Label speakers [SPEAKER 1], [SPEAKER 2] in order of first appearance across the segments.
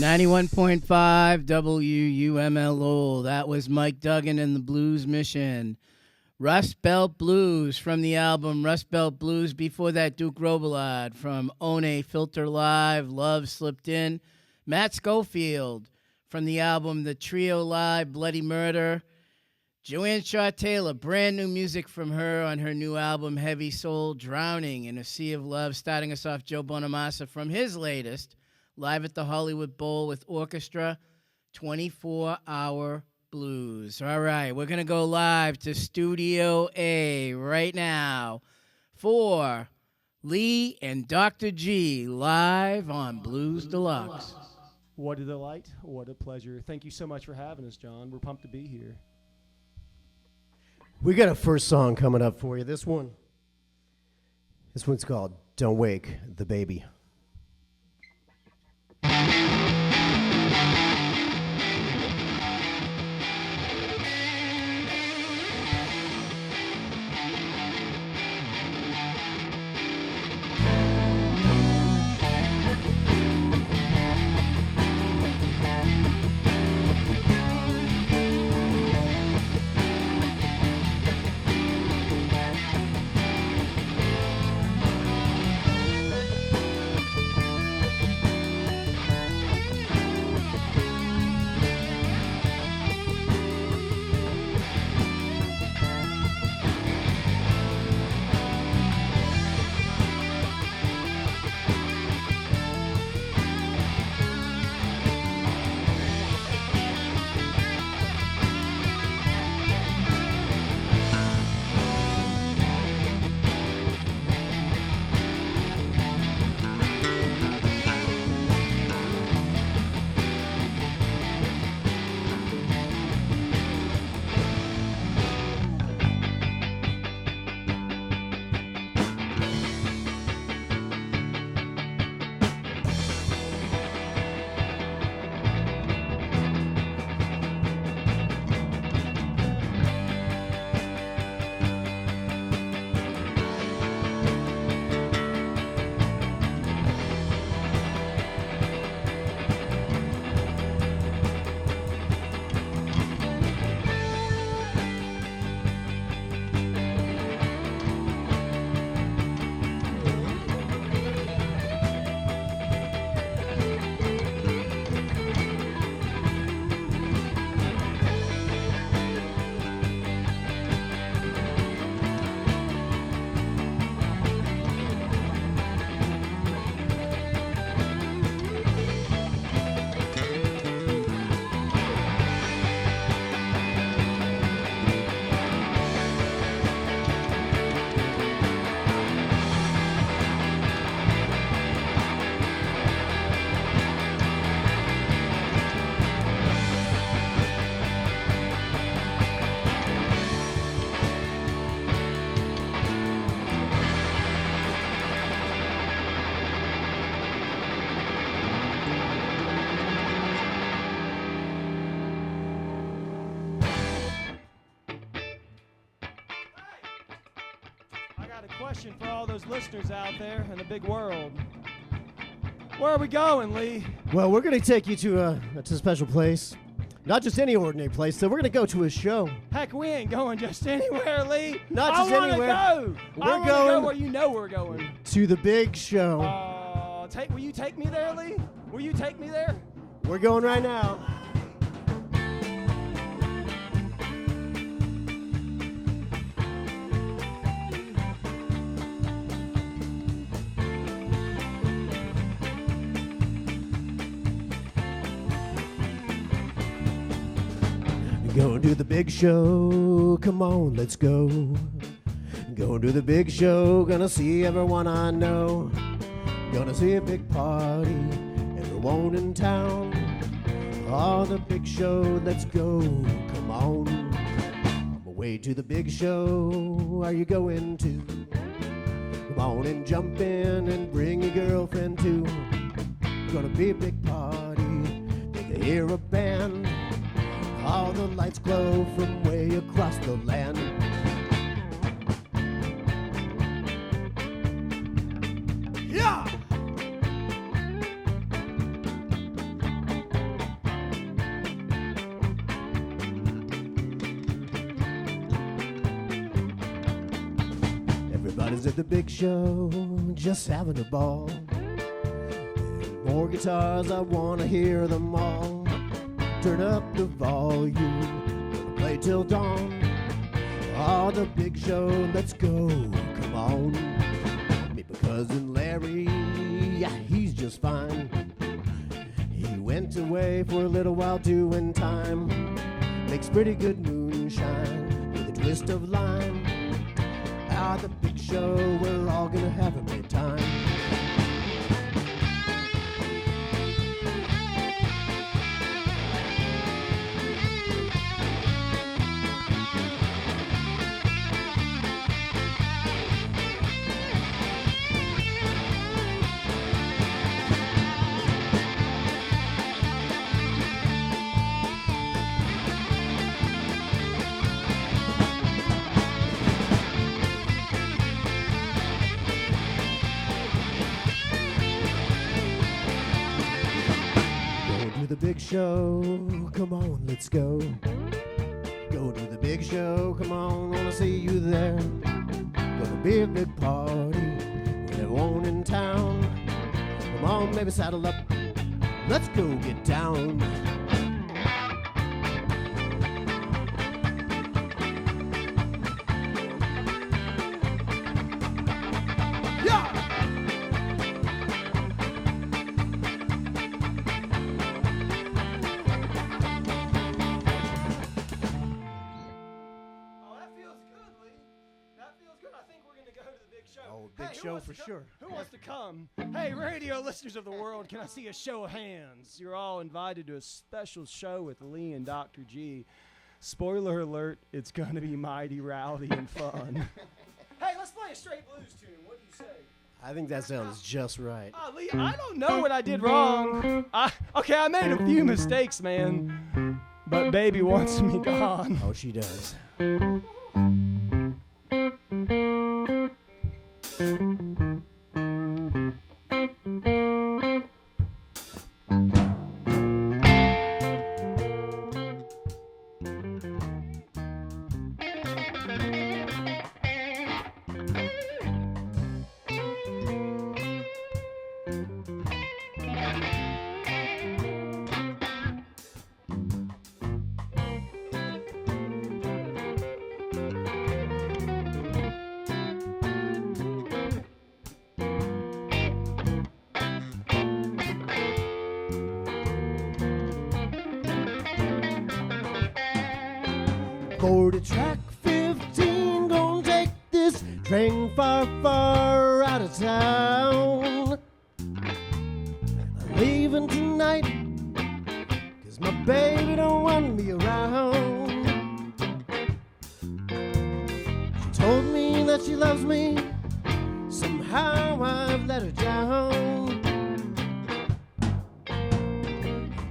[SPEAKER 1] 91.5 WUML Lowell. That was Mike Duggan and the Blues Mission. Rust Belt Blues from the album Rust Belt Blues. Before that, Duke Robillard from One Filter Live, Love Slipped In. Matt Schofield from the album The Trio Live, Bloody Murder. Joanne Shaw Taylor, brand new music from her on her new album Heavy Soul, Drowning in a Sea of Love. Starting us off, Joe Bonamassa from his latest, Live at the Hollywood Bowl with Orchestra, 24-Hour Blues. All right, we're going to go live to Studio A right now for Lee and Dr. G live on Blues Deluxe.
[SPEAKER 2] What a delight. What a pleasure. Thank you so much for having us, John. We're pumped to be here.
[SPEAKER 3] We got a first song coming up for you. This one's called Don't Wake the Baby.
[SPEAKER 2] For all those listeners out there in the big world. Where are we going, Lee?
[SPEAKER 3] Well, we're going to take you to a special place. Not just any ordinary place, so we're going to go to a show.
[SPEAKER 2] Heck, we ain't going just anywhere, Lee.
[SPEAKER 3] Not just anywhere.
[SPEAKER 2] Go.
[SPEAKER 3] We're going
[SPEAKER 2] go where you know we're going.
[SPEAKER 3] To the big show.
[SPEAKER 2] Will you take me there, Lee? Will you take me there?
[SPEAKER 3] We're going right now. Going to the big show, come on, let's go. Going to the big show, gonna see everyone I know. Gonna see a big party, everyone in town. Oh, the big show, let's go, come on. I'm away to the big show, are you going to? Come on and jump in and bring your girlfriend too. Gonna be a big party, they can hear a band. All the lights glow from way across the land. Yeah! Everybody's at the big show, just having a ball. And more guitars, I wanna hear them all. Turn up the volume, play till dawn. Oh, the big show, let's go, come on. Me cousin Larry, yeah, he's just fine. He went away for a little while doing time. Makes pretty good moonshine with a twist of lime. Ah, the big show, we're all gonna have a great time. The big show, come on, let's go. Go to the big show, come on, wanna see you there. Gonna be a big party with everyone in town. Come on, baby, saddle up, let's go get down. Show for sure.
[SPEAKER 2] Who wants to come? Hey, radio listeners of the world, can I see a show of hands? You're all invited to a special show with Lee and Dr. G. Spoiler alert, it's going to be mighty rowdy and fun. Hey, let's play a straight blues tune. What do you say?
[SPEAKER 3] I think that sounds just right.
[SPEAKER 2] Lee, I don't know what I did wrong. Okay, I made a few mistakes, man. But baby wants me gone.
[SPEAKER 3] Oh, she does. Go to track 15, gonna take this train far, far out of town. I'm leaving tonight, 'cause my baby don't want me around. She told me that she loves me, somehow I've let her down.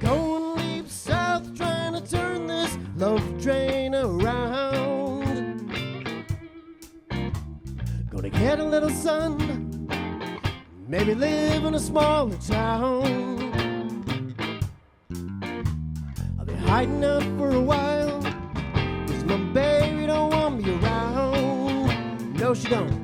[SPEAKER 3] Going deep south, trying to turn this love train around. Gonna get a little sun, maybe live in a smaller town. I'll be hiding out for a while, 'cause my baby don't want me around. No, she don't.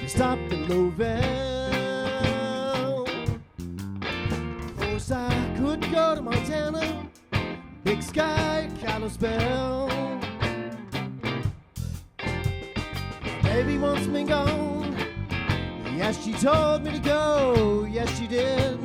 [SPEAKER 3] Stop in Lowell. Of course I could go to Montana, Big Sky, Kalispell. Baby wants me gone. Yes, she told me to go. Yes, she did.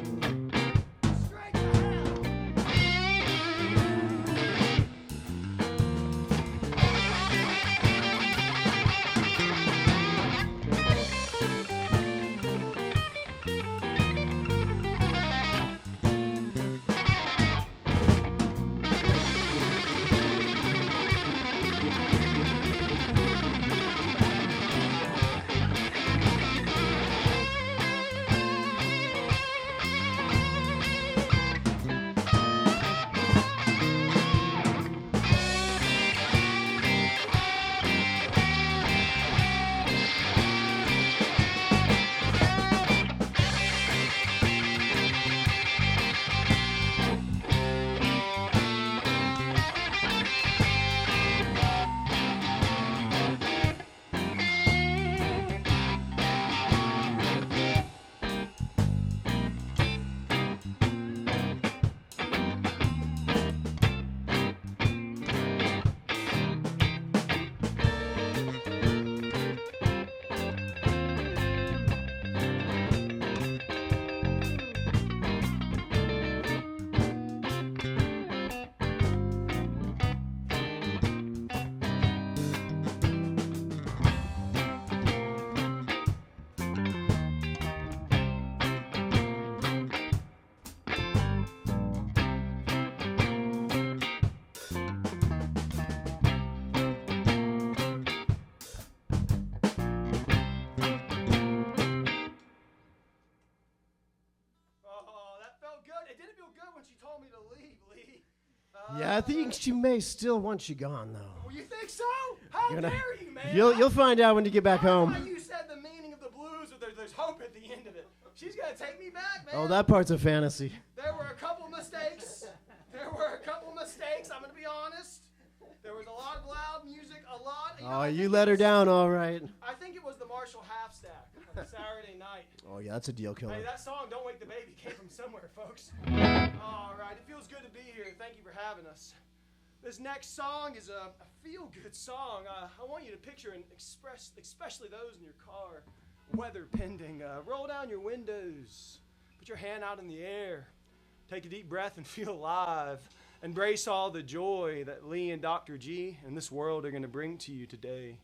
[SPEAKER 3] Yeah, I think she may still want you gone, though.
[SPEAKER 2] Well, you think so? How
[SPEAKER 3] You're gonna-
[SPEAKER 2] dare you, man?
[SPEAKER 3] You'll find out when you get back
[SPEAKER 2] I thought
[SPEAKER 3] home.
[SPEAKER 2] you said the meaning of the blues, or there's hope at the end of it. She's gonna take me back, man.
[SPEAKER 3] Oh, that part's a fantasy.
[SPEAKER 2] There were a couple mistakes. I'm gonna be honest. There was a lot of loud music, a lot.
[SPEAKER 3] Oh,
[SPEAKER 2] I
[SPEAKER 3] you
[SPEAKER 2] think
[SPEAKER 3] let
[SPEAKER 2] it
[SPEAKER 3] her
[SPEAKER 2] was-
[SPEAKER 3] down, all right.
[SPEAKER 2] I think it was the Marshall half stack on Saturday night.
[SPEAKER 3] Oh, yeah, that's a deal killer.
[SPEAKER 2] Hey, that song "Don't Wake the Baby" came from somewhere, folks. All right, it feels good to be here. Thank you for having us. This next song is a feel-good song. I want you to picture and express, especially those in your car, weather pending. Roll down your windows. Put your hand out in the air. Take a deep breath and feel alive. Embrace all the joy that Lee and Dr. G and this world are going to bring to you today.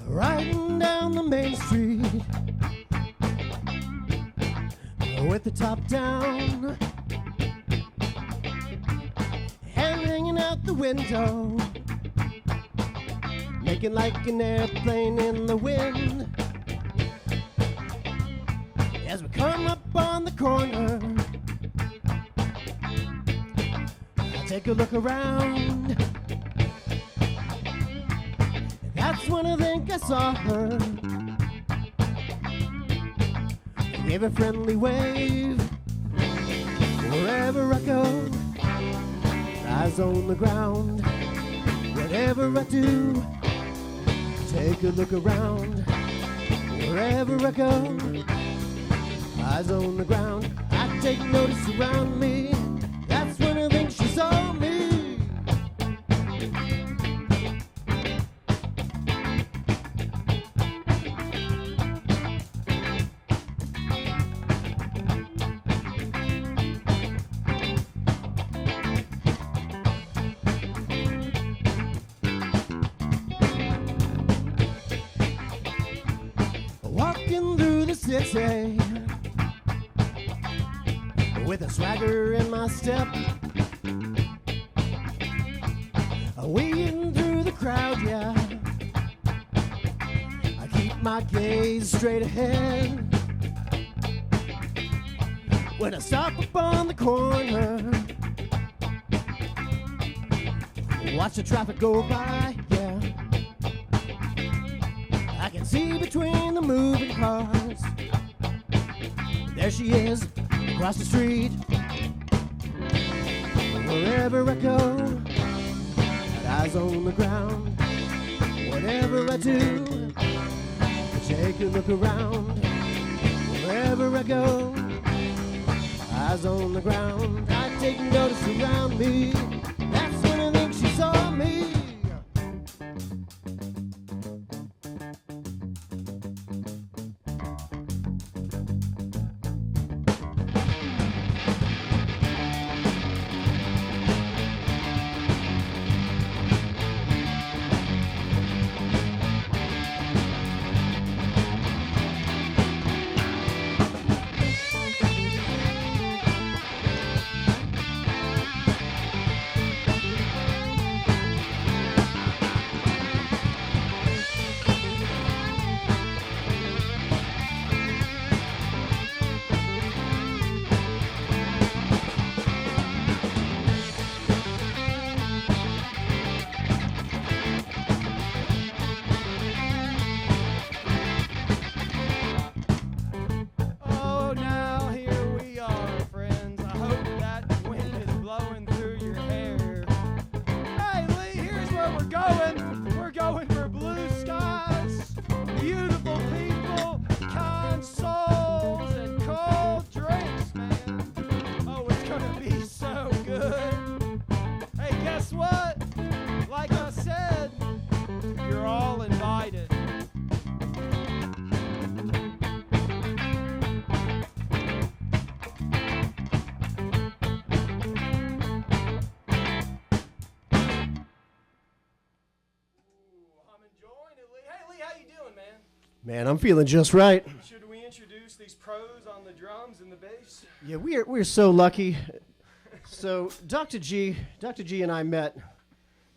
[SPEAKER 3] Riding down the main street with the top down, hand hanging out the window, making like an airplane in the wind. As we come up on the corner, I take a look around. That's when I think I saw her. I gave a friendly wave. Wherever I go, eyes on the ground. Whatever I do, take a look around. Wherever I go, eyes on the ground. I take notice around me. That's when I think she saw me. Walking through the city with a swagger in my step, weaving through the crowd, yeah. I keep my gaze straight ahead. When I stop upon the corner, watch the traffic go by, yeah. I can see between the moving cars. There she is, across the street. Wherever I go, eyes on the ground. Whatever I do, take a look around. Wherever I go, eyes on the ground. I take notice around me. That's when I think she saw me. Man, I'm feeling just right.
[SPEAKER 2] Should we introduce these pros on the drums and the bass?
[SPEAKER 3] Yeah, we're so lucky. So Dr. G and I met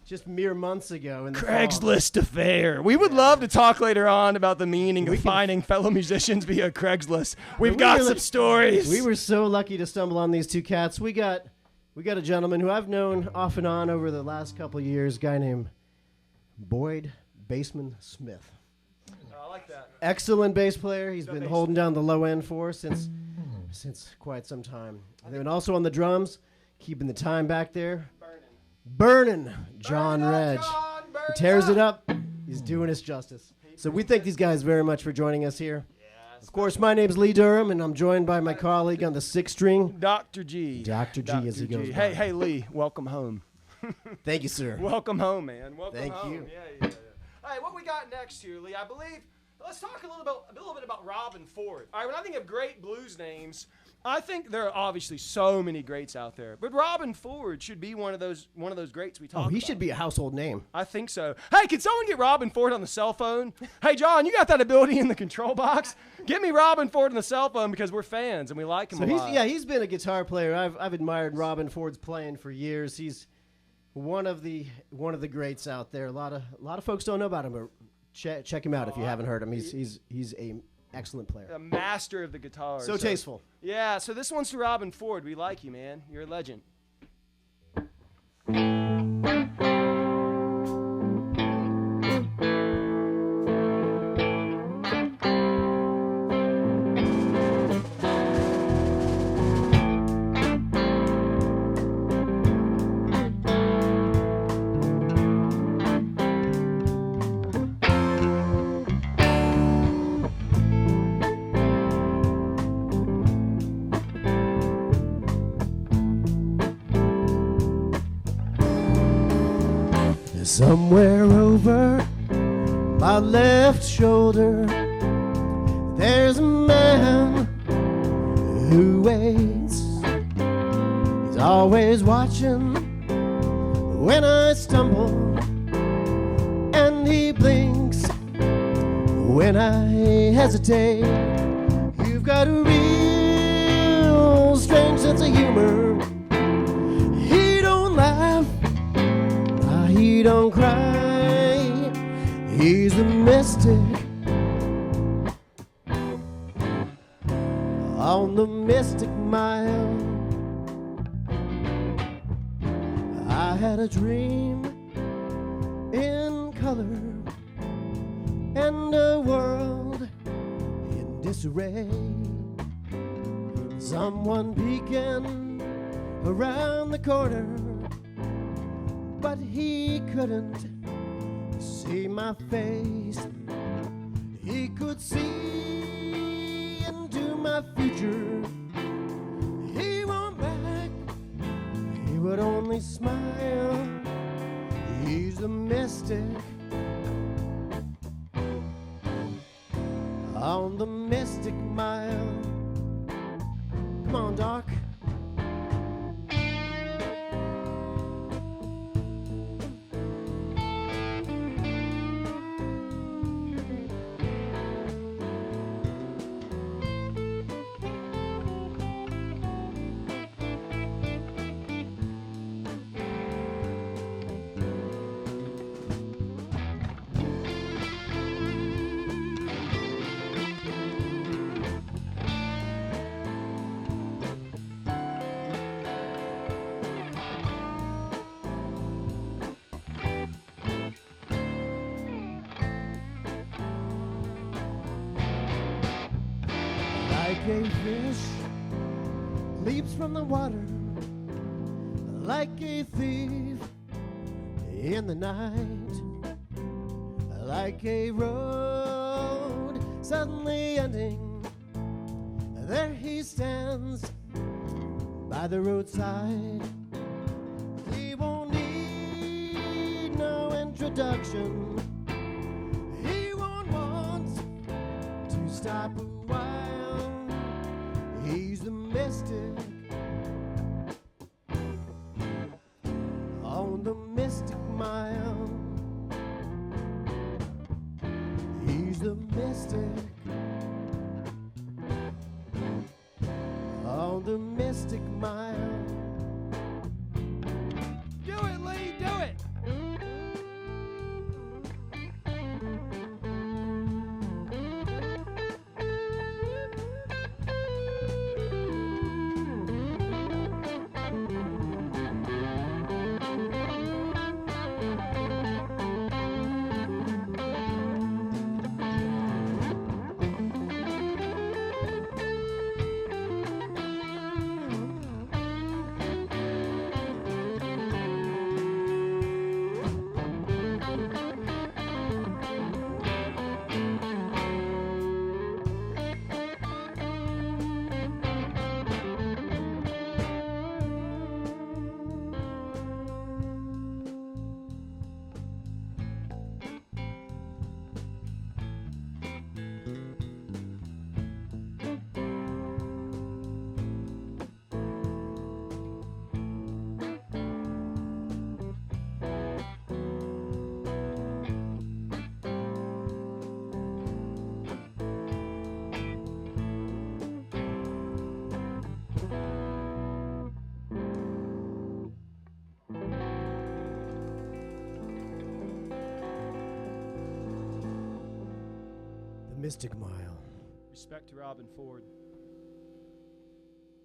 [SPEAKER 3] just mere months ago in the fall.
[SPEAKER 2] Craigslist affair. We would love to talk later on about the meaning of finding fellow musicians via Craigslist. We've got some stories.
[SPEAKER 3] We were so lucky to stumble on these two cats. We got a gentleman who I've known off and on over the last couple of years, a guy named Boyd Bassman Smith.
[SPEAKER 2] I like that.
[SPEAKER 3] Excellent bass player. He's been holding down the low end for us since quite some time. And then also on the drums, keeping the time back there. Burning John Reg. He tears it up. He's doing us justice. So we thank these guys very much for joining us here. Of course, my name's Lee Durham, and I'm joined by my colleague on the sixth string,
[SPEAKER 2] Dr. G.
[SPEAKER 3] Dr. G, as he goes by.
[SPEAKER 2] Hey, Lee, welcome home.
[SPEAKER 3] Thank you, sir.
[SPEAKER 2] Welcome home, man. Welcome
[SPEAKER 3] Thank
[SPEAKER 2] home.
[SPEAKER 3] you.
[SPEAKER 2] Yeah. Hey, what we got next here, Lee? I believe. Let's talk a little bit about Robin Ford. All right, when I think of great blues names, I think there are obviously so many greats out there, but Robin Ford should be one of those greats we talk about.
[SPEAKER 3] He should be a household name.
[SPEAKER 2] I think so. Hey, can someone get Robin Ford on the cell phone? Hey, John, you got that ability in the control box? Get me Robin Ford on the cell phone because we're fans and we like him a lot.
[SPEAKER 3] He's been a guitar player. I've admired Robin Ford's playing for years. He's one of the greats out there. A lot of folks don't know about him, but check him out if you haven't heard him. He's a excellent player.
[SPEAKER 2] A master of the guitar.
[SPEAKER 3] So tasteful.
[SPEAKER 2] Yeah, so this one's to Robin Ford. We like you, man. You're a legend.
[SPEAKER 3] Somewhere over my left shoulder, there's a man who waits. He's always watching when I stumble, and he blinks when I hesitate. You've got a real strange sense of humor. He don't laugh, he don't cry. He's the mystic on the Mystic Mile. I had a dream in color and a world in disarray. Someone peeking around the corner, but he couldn't see my face. He could see into my future. He won't back, he would only smile. He's a mystic on the Mystic Mile. Come on, Doc. Like a fish leaps from the water, like a thief in the night, like a road suddenly ending. There he stands by the roadside. He won't need no introduction. He won't want to stop a while. He's the mystic on the Mystic Mile. He's the mystic called the Mystic Mile.
[SPEAKER 2] Do it, Lee, do it.
[SPEAKER 3] Mystic Mile.
[SPEAKER 2] Respect to Robin Ford.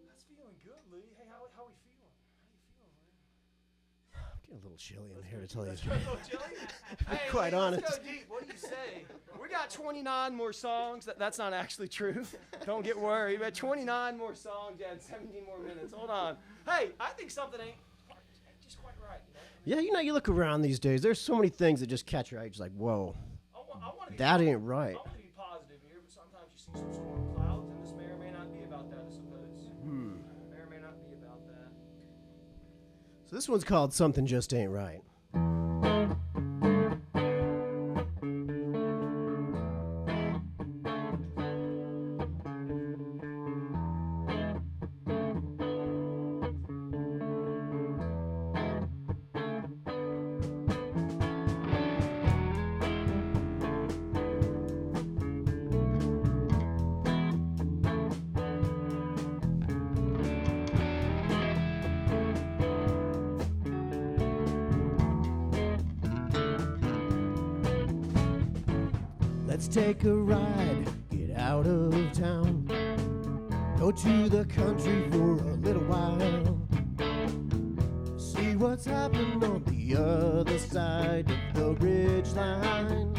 [SPEAKER 2] That's feeling good, Lee. Hey, how we feeling? How you feeling, man?
[SPEAKER 3] I'm getting a little chilly in here to tell you.
[SPEAKER 2] Let's go, little Chili. Hey,
[SPEAKER 3] Quite
[SPEAKER 2] Lee,
[SPEAKER 3] honest.
[SPEAKER 2] Let's go deep. What do you say? We got 29 more songs. That's not actually true. Don't get worried. We got 29 more songs. Yeah, and 17 more minutes. Hold on. Hey, I think something ain't just quite right.
[SPEAKER 3] Yeah, you know, you look around these days, there's so many things that just catch your eye. Just like, whoa,
[SPEAKER 2] I wanna be
[SPEAKER 3] that ain't right.
[SPEAKER 2] I want to be positive here, but sometimes you see some storm clouds, and this may or may not be about that, I suppose. May or may not be about that.
[SPEAKER 3] So this one's called Something Just Ain't Right. Let's take a ride, get out of town, go to the country for a little while, see what's happening on the other side of the ridge line.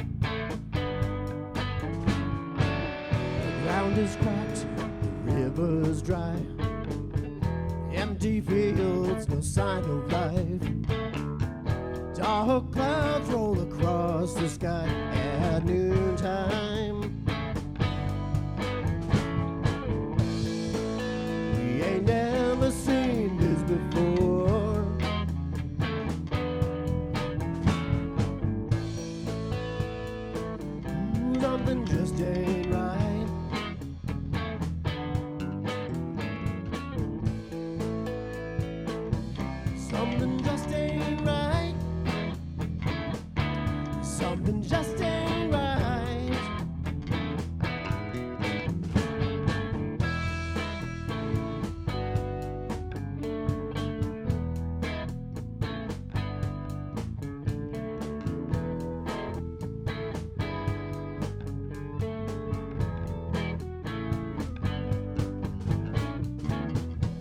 [SPEAKER 3] The ground is cracked, the river's dry, empty fields, no sign of life. Dark clouds roll across the sky at noontime. We ain't never seen this before. Something just ain't right. Something just ain't right. Something just ain't right.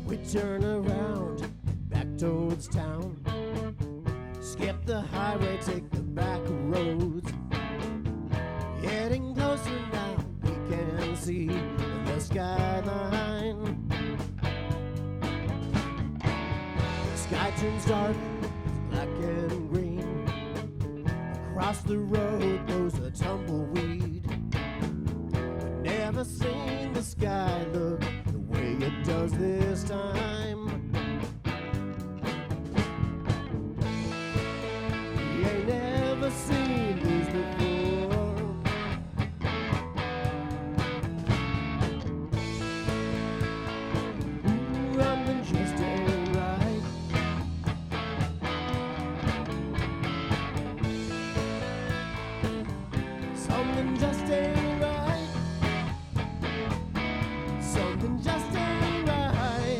[SPEAKER 3] We turn around, back towards town. Skip the highway, take the back roads. Getting closer now, we can see the skyline. The sky turns dark, black and green. Across the road blows a tumbleweed. I've never seen the sky look the way it does this time. We ain't never seen this before. Something just ain't right. Something just ain't right. Something just ain't right.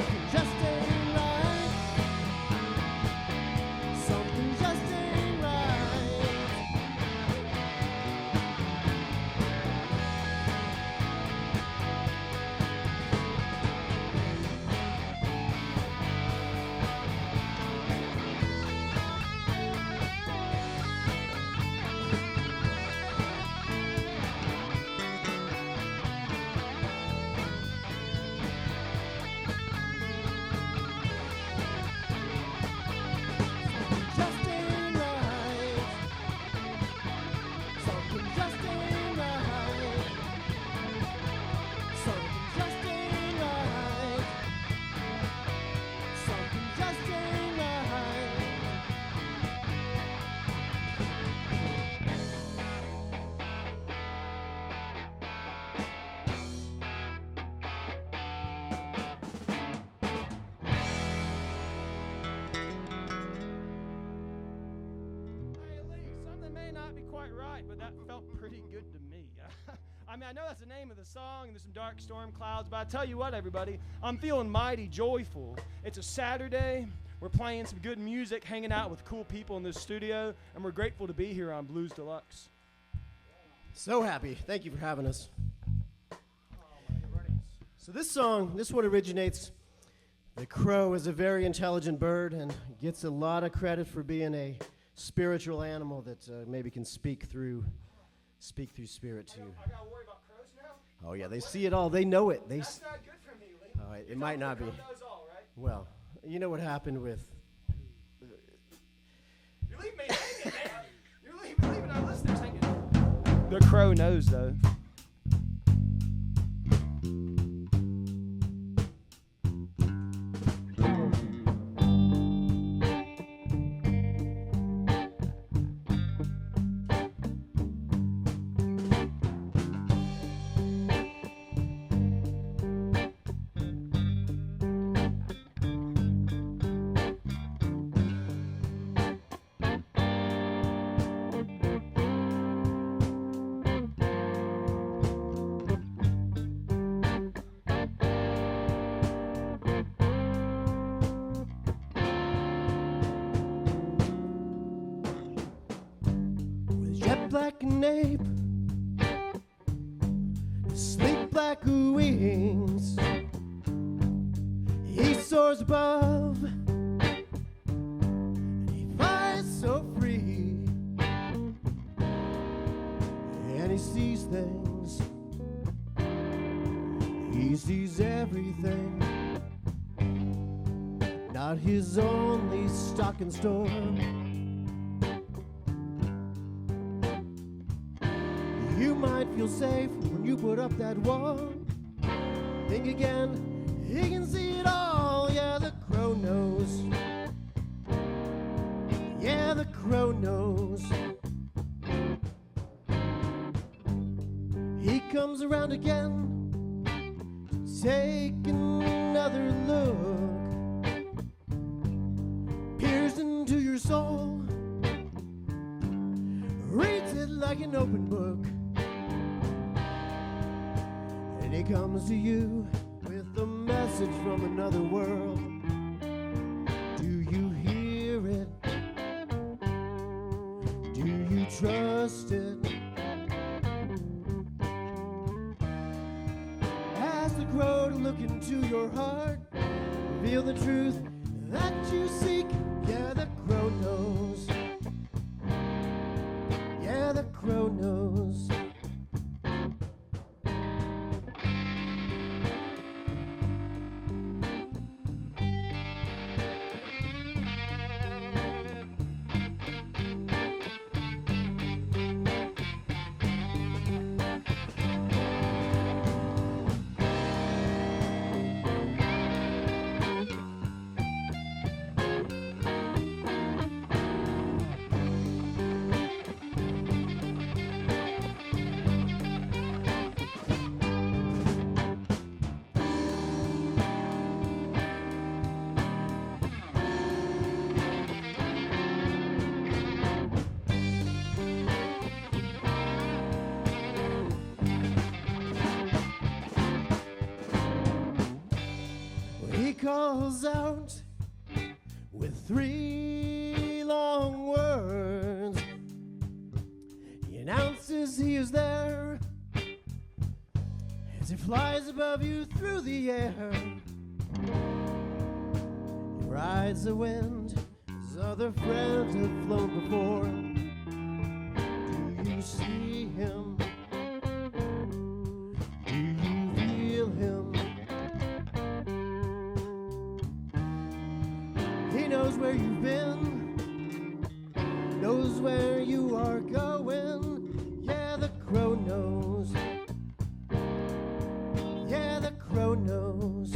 [SPEAKER 3] Something just ain't right. Something just ain't right. Just ain't right. Something just ain't right. Something just ain't right. Something just ain't right.
[SPEAKER 2] Hey, Lee, something may not be quite right, but that felt pretty good to me. I mean, I know that's the name of the song, and there's some dark storm clouds, but I tell you what, everybody, I'm feeling mighty joyful. It's a Saturday. We're playing some good music, hanging out with cool people in this studio, and we're grateful to be here on Blues Deluxe.
[SPEAKER 3] So happy. Thank you for having us. So this one originates. The crow is a very intelligent bird and gets a lot of credit for being a spiritual animal that maybe can speak through spirit too.
[SPEAKER 2] I gotta worry about crows now?
[SPEAKER 3] Oh yeah, they see it all. They know it.
[SPEAKER 2] That's not good for me, Lee.
[SPEAKER 3] All right, it might not be.
[SPEAKER 2] Crow knows all, right?
[SPEAKER 3] Well, you know what happened with.
[SPEAKER 2] You're leaving me hanging, man. You're leaving our listeners hanging. The crow knows, though.
[SPEAKER 3] With jet black nape, sleek black wings, he soars above, and he flies so free, and he sees things, he sees everything, not his only stock and store. You might feel safe when you put up that wall. Think again, he can see it all. Yeah, the crow knows. Yeah, the crow knows. He comes around again, take another look, peers into your soul, reads it like an open book. And he comes to you with a message from another world. Do you hear it? Do you trust it? Ask the crow to look into your heart, reveal the truth that you seek. Yeah, the crow knows. Yeah, the crow knows. calls out with 3 long words. He announces he is there as he flies above you through the air. He rides the wind as other friends have flown before. Do you see him? Do you feel him? He knows where you've been, knows where you are going. Yeah, the crow knows. Yeah, the crow knows.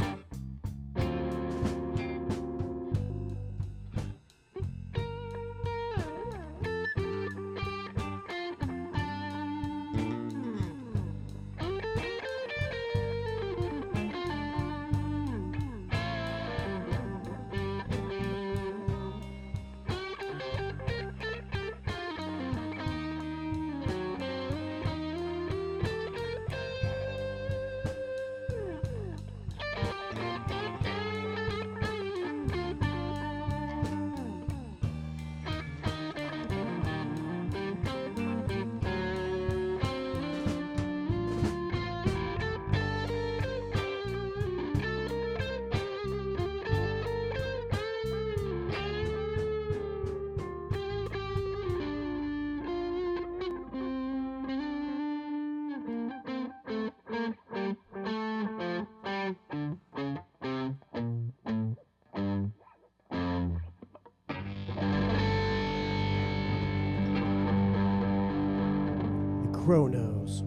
[SPEAKER 3] Crow knows.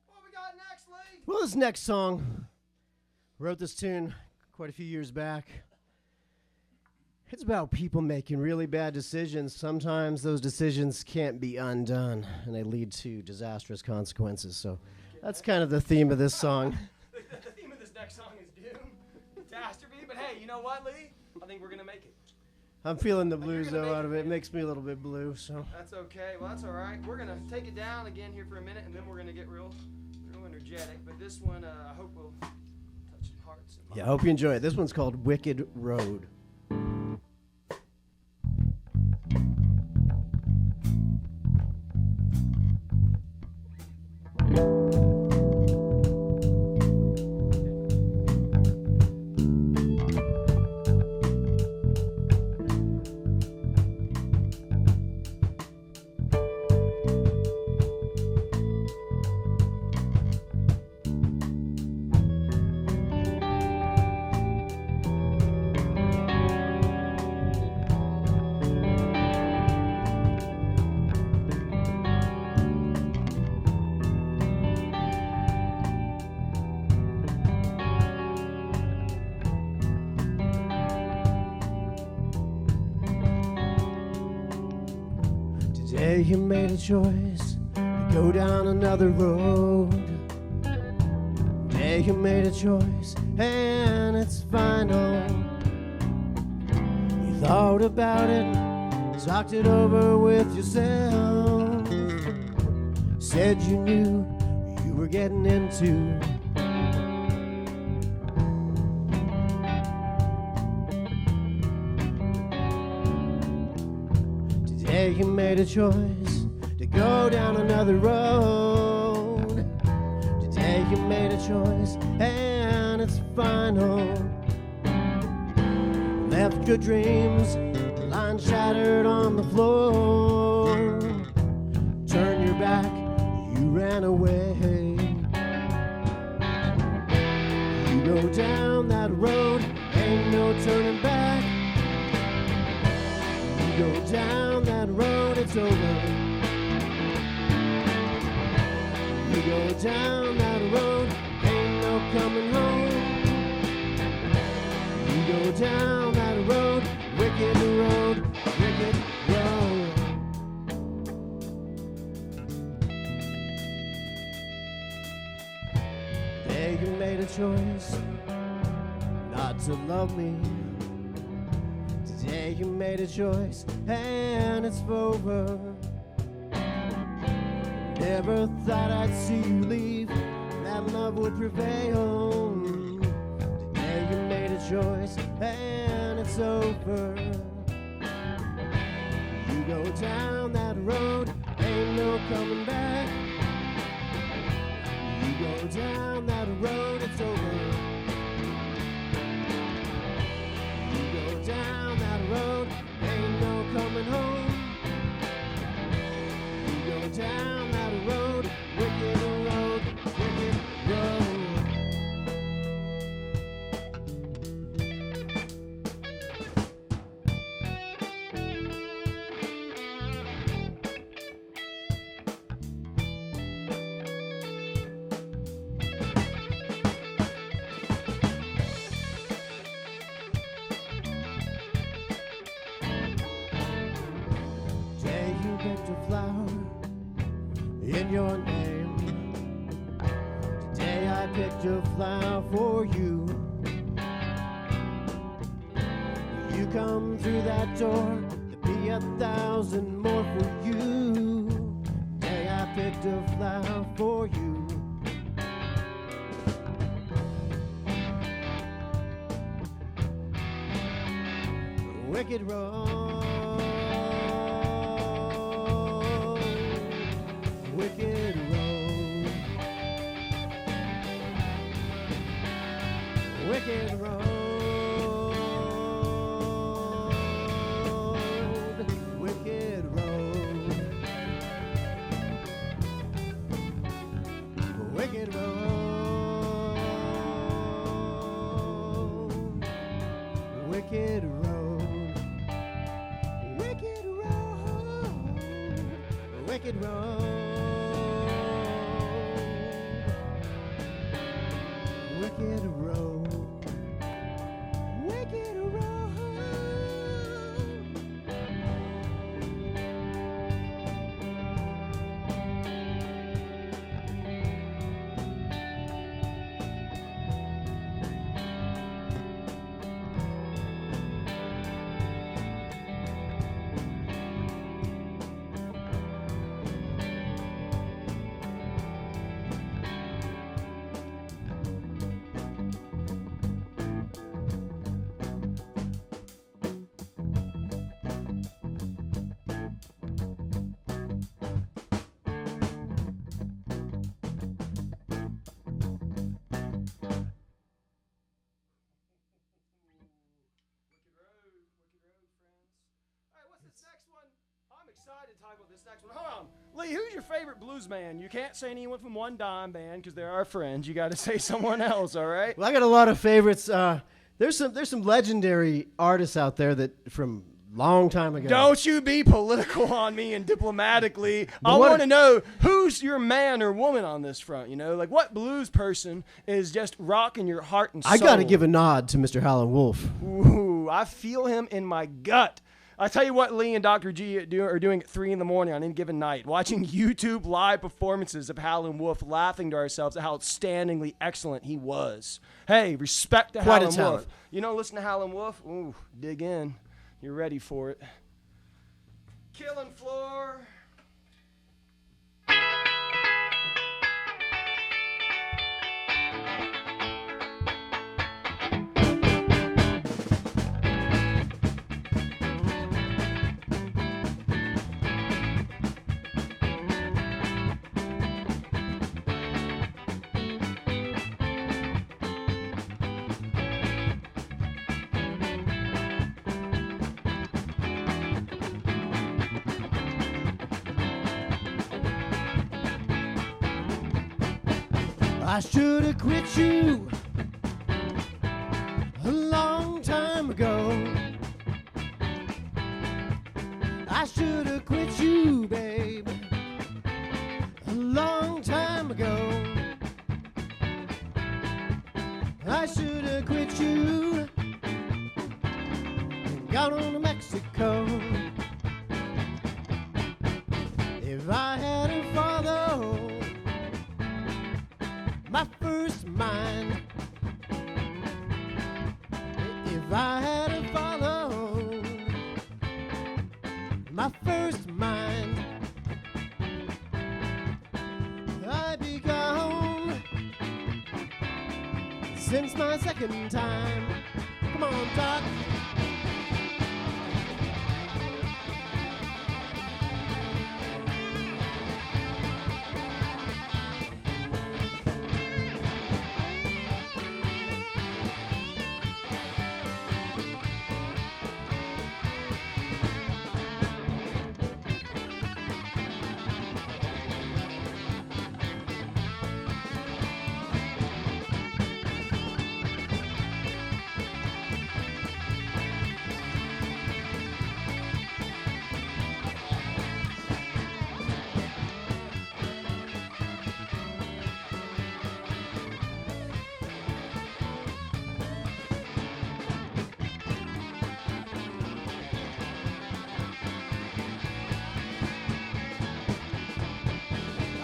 [SPEAKER 2] What we got next, Lee?
[SPEAKER 3] Well, this next song, wrote this tune quite a few years back. It's about people making really bad decisions. Sometimes those decisions can't be undone, and they lead to disastrous consequences. So that's kind of the theme of this song.
[SPEAKER 2] The theme of this next song is doom, catastrophe. But hey, you know what, Lee? I think we're gonna make it.
[SPEAKER 3] I'm feeling the blues, though, out of it. It makes me a little bit blue, so.
[SPEAKER 2] That's okay. Well, that's all right. We're gonna take it down again here for a minute, and then we're gonna get real energetic. But this one, I hope will touch some hearts. And
[SPEAKER 3] Yeah, I hope you enjoy it. This one's called Wicked Road. Today you made a choice to go down another road. Today you made a choice and it's final. You thought about it, talked it over with yourself. Said you knew you were getting into. Today you made a choice to go down another road. Today you made a choice and it's final. Left your dreams lying shattered on the floor. Turn your back, you ran away. You go down that road, ain't no turning back. You go down that road, it's over. You go down that road, ain't no coming home. You go down that road, wicked road, wicked road. Today you made a choice not to love me. Today you made a choice and it's over. Never thought I'd see you leave, that love would prevail. Today you made a choice, and it's over. You go down that road, ain't no coming back. You go down that road, it's over. You go down that road, ain't no coming home. You go down that road, wicked road, wicked road. Today you picked a flower in your name. Today I picked a flower for you. When you come through that door, there'll be 1,000 more for you. Today I picked a flower for you. Wicked road, wicked road, wicked road, wicked road, wicked road, wicked road. Wicked road, wicked road, wicked road, wicked road.
[SPEAKER 2] I'm excited to talk about this next one. Hold on. Lee, who's your favorite blues man? You can't say anyone from One Dime Band because they're our friends. You got to say someone else, all right?
[SPEAKER 3] Well, I got a lot of favorites. There's some legendary artists out there that from long time ago.
[SPEAKER 2] Don't you be political on me and diplomatically.
[SPEAKER 3] But
[SPEAKER 2] I
[SPEAKER 3] what-
[SPEAKER 2] want to know who's your man or woman on this front, you know? Like what blues person is just rocking your heart and soul?
[SPEAKER 3] I got to give a nod to Mr. Howlin' Wolf.
[SPEAKER 2] Ooh, I feel him in my gut. I tell you what, Lee and Dr. G are doing at 3 in the morning on any given night, watching YouTube live performances of Howlin' Wolf, laughing to ourselves at how outstandingly excellent he was. Hey, respect to
[SPEAKER 3] Quite a
[SPEAKER 2] Howlin'
[SPEAKER 3] talent.
[SPEAKER 2] Wolf. You know, listen to Howlin' Wolf. Ooh, dig in. You're ready for it. Killing Floor.
[SPEAKER 3] I should have quit you a long time ago. I should have quit you, babe, a long time ago. I should have quit you and gone on to Mexico. If I hadn't followed my first mind, if I hadn't followed my first mind, since my second time. Come on, Doc.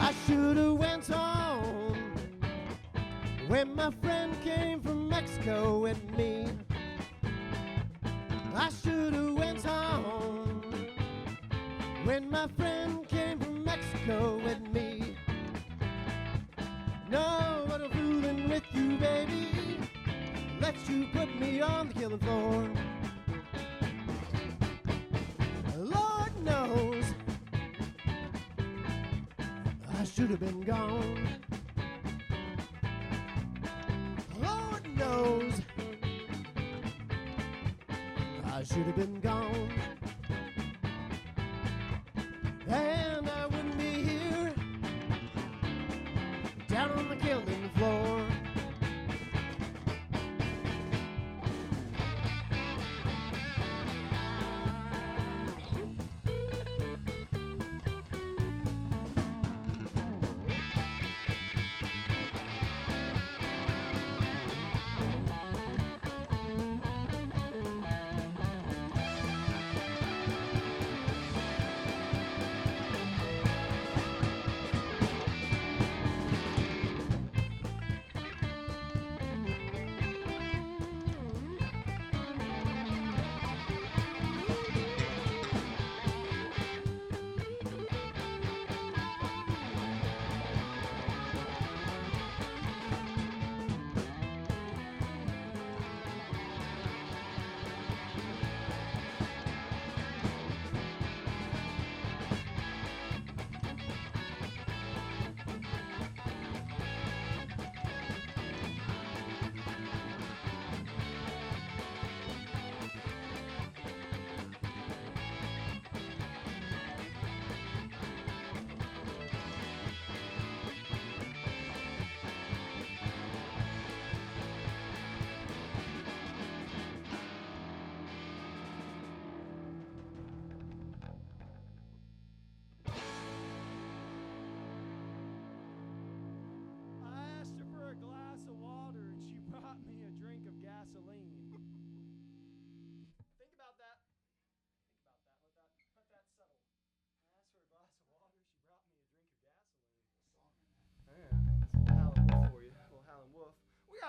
[SPEAKER 3] I should've went home when my friend came from Mexico with me. I should've went home when my friend came from Mexico with me. No, but I'm fooling with you, baby. Let you put me on the killing floor. Lord knows I should have been gone. Lord knows I should have been gone. And I wouldn't be here down on the killing floor.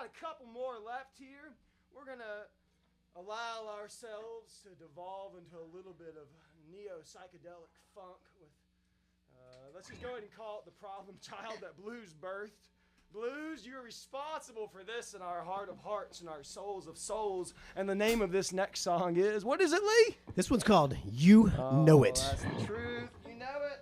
[SPEAKER 2] A couple more left here. We're gonna allow ourselves to devolve into a little bit of neo-psychedelic funk with let's just go ahead and call it the problem child that blues birthed. Blues, you're responsible for this in our heart of hearts and our souls of souls. And the name of this next song is, what is it, Lee?
[SPEAKER 3] This one's called You Know It.
[SPEAKER 2] That's the truth. You know it.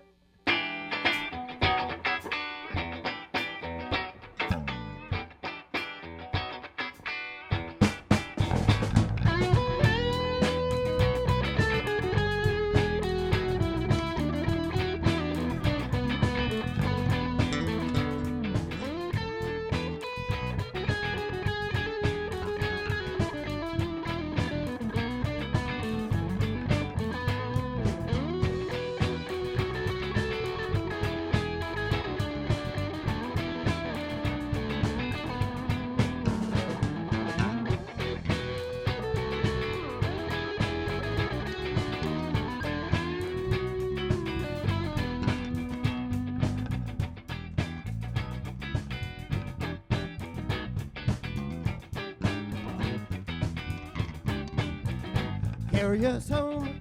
[SPEAKER 3] Carry us home,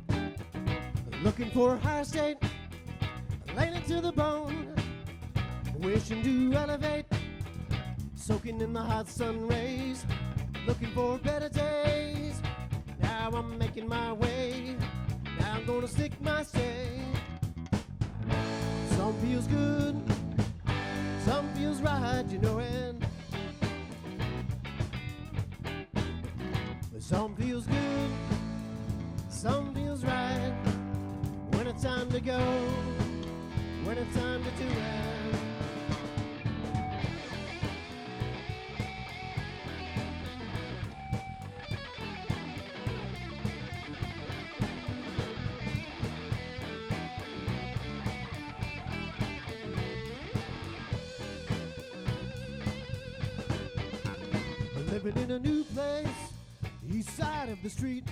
[SPEAKER 3] looking for a higher state, laying it to the bone, wishing to elevate soaking in the hot sun rays, looking for better days. Now I'm making my way, now I'm gonna stick my stay. Some feels good, some feels right, you know it. Some feels good, some feels right. When it's time to go, when it's time to do it. Living in a new place, east side of the street.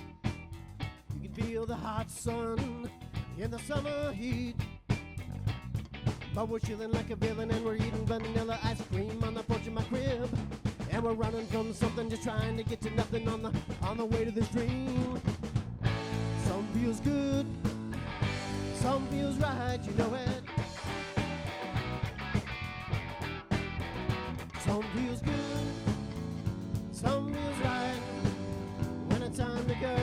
[SPEAKER 3] You can feel the hot sun in the summer heat. But we're chilling like a villain and we're eating vanilla ice cream on the porch of my crib. And we're running from something, just trying to get to nothing on the way to this dream. Some feels good, some feels right, you know it. Some feels good, some feels right. When it's time to go,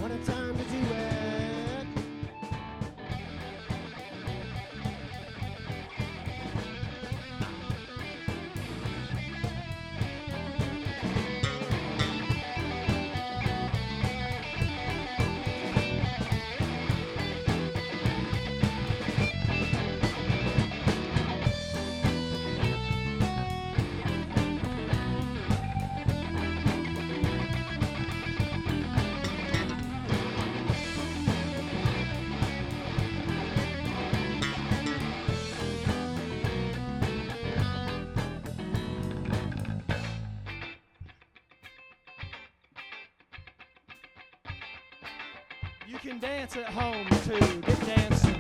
[SPEAKER 3] when it's time to do it.
[SPEAKER 2] You can dance at home too. Get dancing.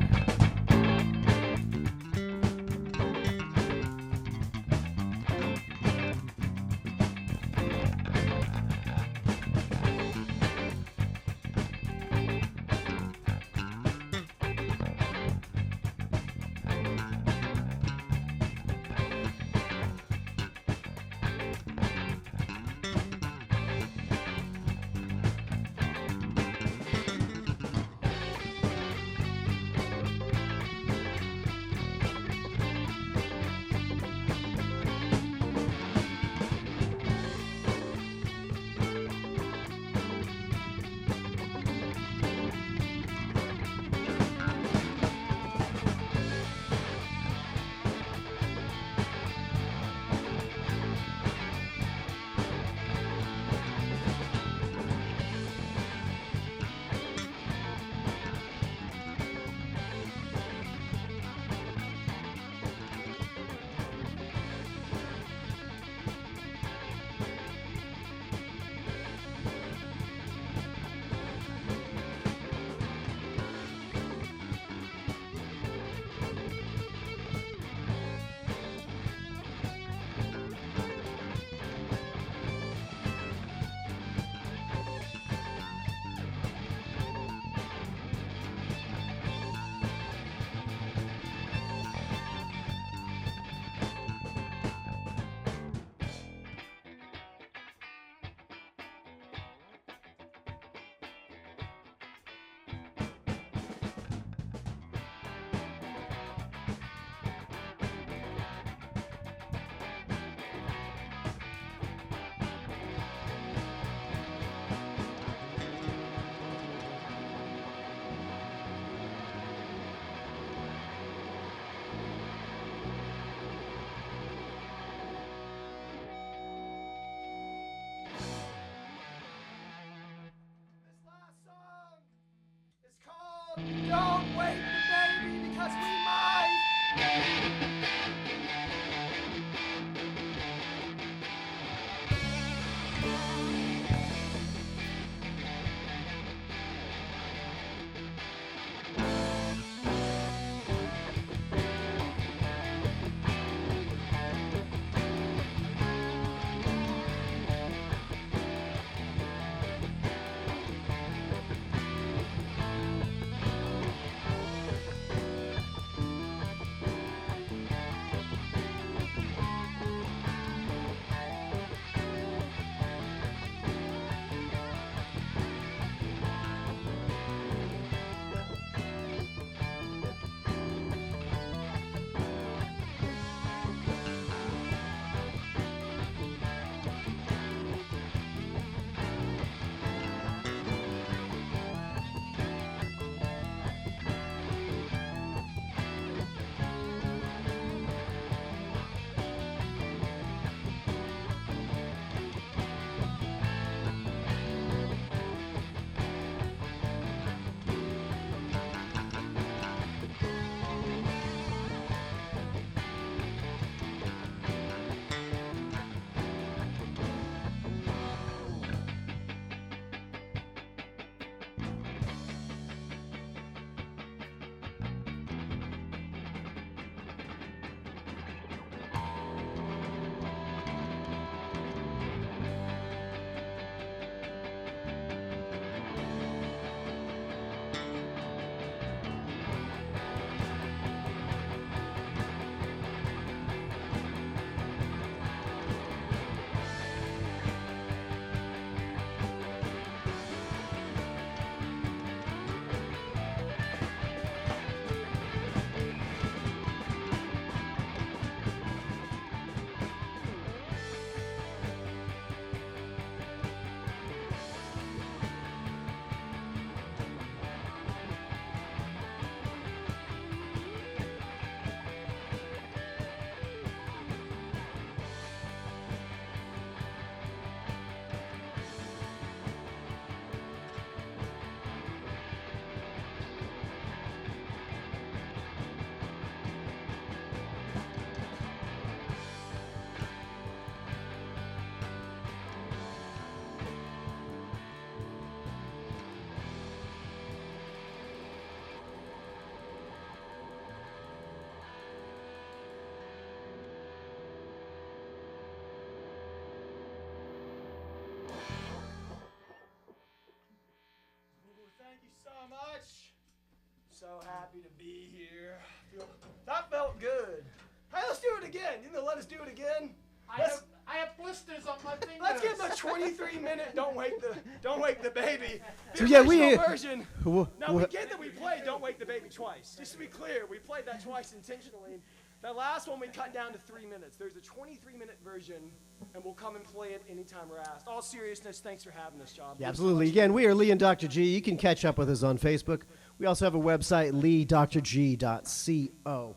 [SPEAKER 2] 23-minute Don't Wake the Baby. The
[SPEAKER 3] So, yeah,
[SPEAKER 2] original version.
[SPEAKER 3] Wha-
[SPEAKER 2] Now,
[SPEAKER 3] wha-
[SPEAKER 2] we get that we played Don't Wake the Baby twice. Just to be clear, we played that twice intentionally. That last one we cut down to 3 minutes. There's a 23-minute version, and we'll come and play it anytime we're asked. All seriousness, thanks for having us, John.
[SPEAKER 3] Yeah, absolutely. Again, we are Lee and Dr. G. You can catch up with us on Facebook. We also have a website, leedrg.co.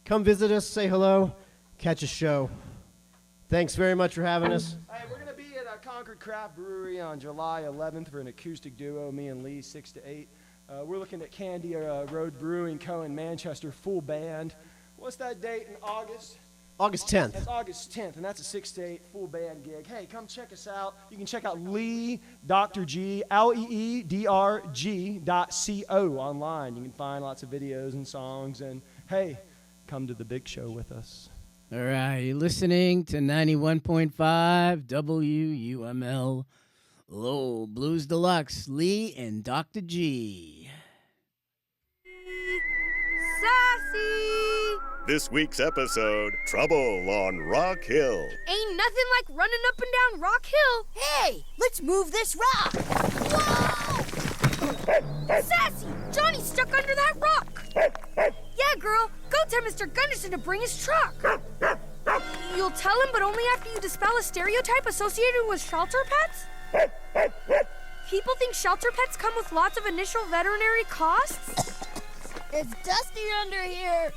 [SPEAKER 3] Come visit us, say hello, catch a show. Thanks very much for having us.
[SPEAKER 2] Hey, we're going to be at Concord Craft Brewery on July 11th for an acoustic duo, me and Lee, 6 to 8. We're looking at Candy Road Brewing Co. in Manchester, full band. What's that date in August?
[SPEAKER 3] August 10th.
[SPEAKER 2] That's August 10th, and that's a 6 to 8 full band gig. Hey, come check us out. You can check out Lee, Dr. G, LEEDRG.co online. You can find lots of videos and songs, and hey, come to the big show with us.
[SPEAKER 1] All right, you're listening to 91.5 WUML Lowell Blues Deluxe, Lee and Dr. G.
[SPEAKER 4] Sassy!
[SPEAKER 5] This week's episode, Trouble on Rock Hill.
[SPEAKER 4] Ain't nothing like running up and down Rock Hill. Hey, let's move this rock. Whoa! Sassy! Johnny's stuck under that rock. Yeah, girl, go tell Mr. Gunderson to bring his truck. You'll tell him, but only after you dispel a stereotype associated with shelter pets? People think shelter pets come with lots of initial veterinary costs. It's dusty under here.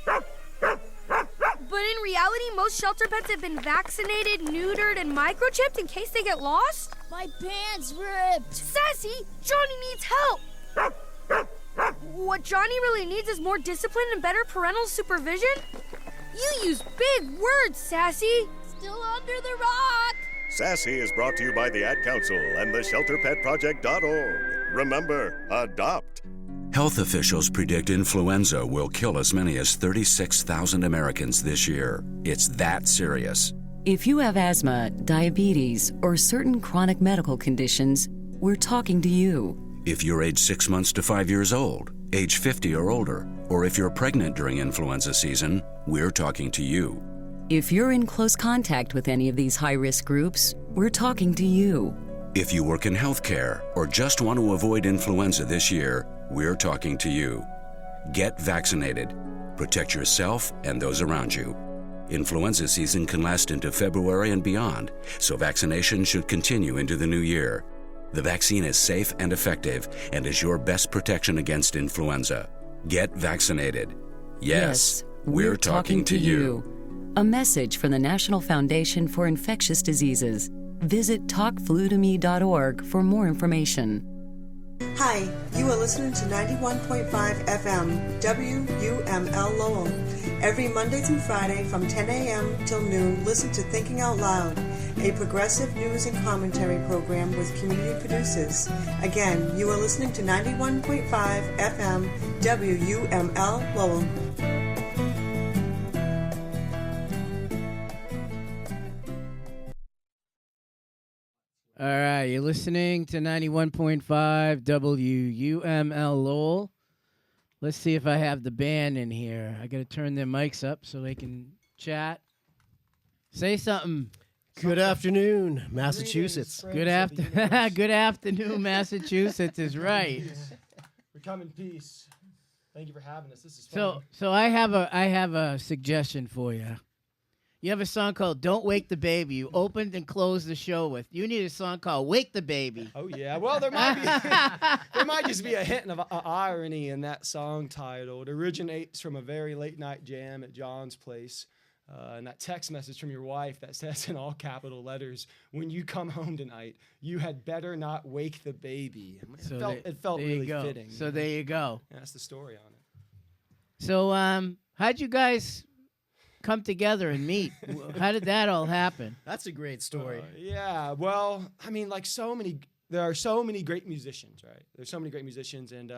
[SPEAKER 4] But in reality, most shelter pets have been vaccinated, neutered, and microchipped in case they get lost. My pants ripped. Sassy, Johnny needs help. What Johnny really needs is more discipline and better parental supervision. You use big words, Sassy. Still under the rock.
[SPEAKER 5] Sassy is brought to you by the Ad Council and the ShelterPetProject.org. Remember, adopt.
[SPEAKER 6] Health officials predict influenza will kill as many as 36,000 Americans this year. It's that serious.
[SPEAKER 7] If you have asthma, diabetes, or certain chronic medical conditions, we're talking to you.
[SPEAKER 6] If you're age 6 months to 5 years old, age 50 or older, or if you're pregnant during influenza season, we're talking to you.
[SPEAKER 7] If you're in close contact with any of these high-risk groups, we're talking to you.
[SPEAKER 6] If you work in healthcare or just want to avoid influenza this year, we're talking to you. Get vaccinated. Protect yourself and those around you. Influenza season can last into February and beyond, so vaccination should continue into the new year. The vaccine is safe and effective and is your best protection against influenza. Get vaccinated. Yes, we're talking to you.
[SPEAKER 7] A message from the National Foundation for Infectious Diseases. Visit talkflutome.org for more information.
[SPEAKER 8] Hi, you are listening to 91.5 FM WUML Lowell. Every Monday through Friday from 10 a.m. till noon, listen to Thinking Out Loud, a progressive news and commentary program with community producers. Again, you are listening to 91.5 FM WUML Lowell.
[SPEAKER 1] All right, you're listening to 91.5 WUML Lowell. Let's see if I have the band in here. I got to turn their mics up so they can chat. Say something.
[SPEAKER 3] Good afternoon, Massachusetts.
[SPEAKER 2] Greetings, friends of the universe.
[SPEAKER 1] Good afternoon, Massachusetts is right.
[SPEAKER 2] We come in peace. Thank you for having us. This is fun.
[SPEAKER 1] So I have a suggestion for you. You have a song called "Don't Wake the Baby." You opened and closed the show with. You need a song called "Wake the Baby."
[SPEAKER 2] Oh yeah. Well, there might just be a hint of irony in that song title. It originates from a very late night jam at John's place, and that text message from your wife that says in all capital letters, "When you come home tonight, you had better not wake the baby." It felt really fitting.
[SPEAKER 1] So there you go.
[SPEAKER 2] Yeah, that's the story on it.
[SPEAKER 1] So how'd you guys come together and meet? How did that all happen?
[SPEAKER 3] That's a great story.
[SPEAKER 2] Yeah, well, I mean, there are so many great musicians, right? There's so many great musicians, and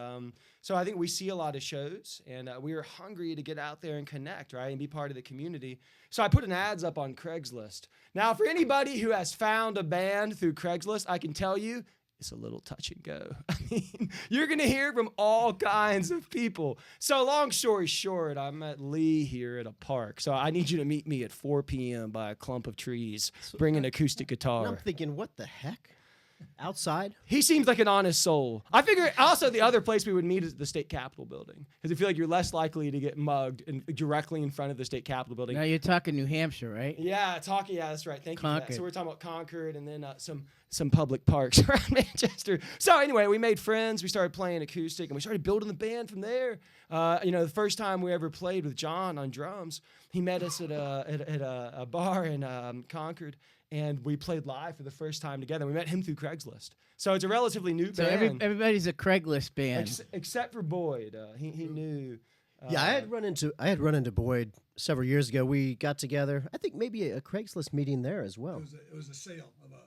[SPEAKER 2] so I think we see a lot of shows, and we were hungry to get out there and connect, right, and be part of the community. So I put an ads up on Craigslist. Now, for anybody who has found a band through Craigslist, I can tell you, it's a little touch and go. I mean, you're going to hear from all kinds of people. So long story short, I met Lee here at a park. So I need you to meet me at 4 p.m. by a clump of trees, bring an acoustic guitar.
[SPEAKER 3] And I'm thinking, what the heck? Outside?
[SPEAKER 2] He seems like an honest soul. I figure also the other place we would meet is the state capitol building, because I feel like you're less likely to get mugged directly in front of the state capitol building.
[SPEAKER 1] Now you're talking New Hampshire, right?
[SPEAKER 2] Yeah, yeah, that's right. Thank you for
[SPEAKER 1] Concord.
[SPEAKER 2] that. So we're talking about Concord and then some public parks around Manchester. So anyway, we made friends. We started playing acoustic, and we started building the band from there. The first time we ever played with John on drums, he met us at a bar in Concord, and we played live for the first time together. We met him through Craigslist. So it's a relatively new
[SPEAKER 1] So
[SPEAKER 2] band.
[SPEAKER 1] everybody's a Craigslist band.
[SPEAKER 2] Except for Boyd. He knew.
[SPEAKER 3] Yeah, I had run into Boyd several years ago. We got together. I think maybe a Craigslist meeting there as well.
[SPEAKER 9] It was a sale of an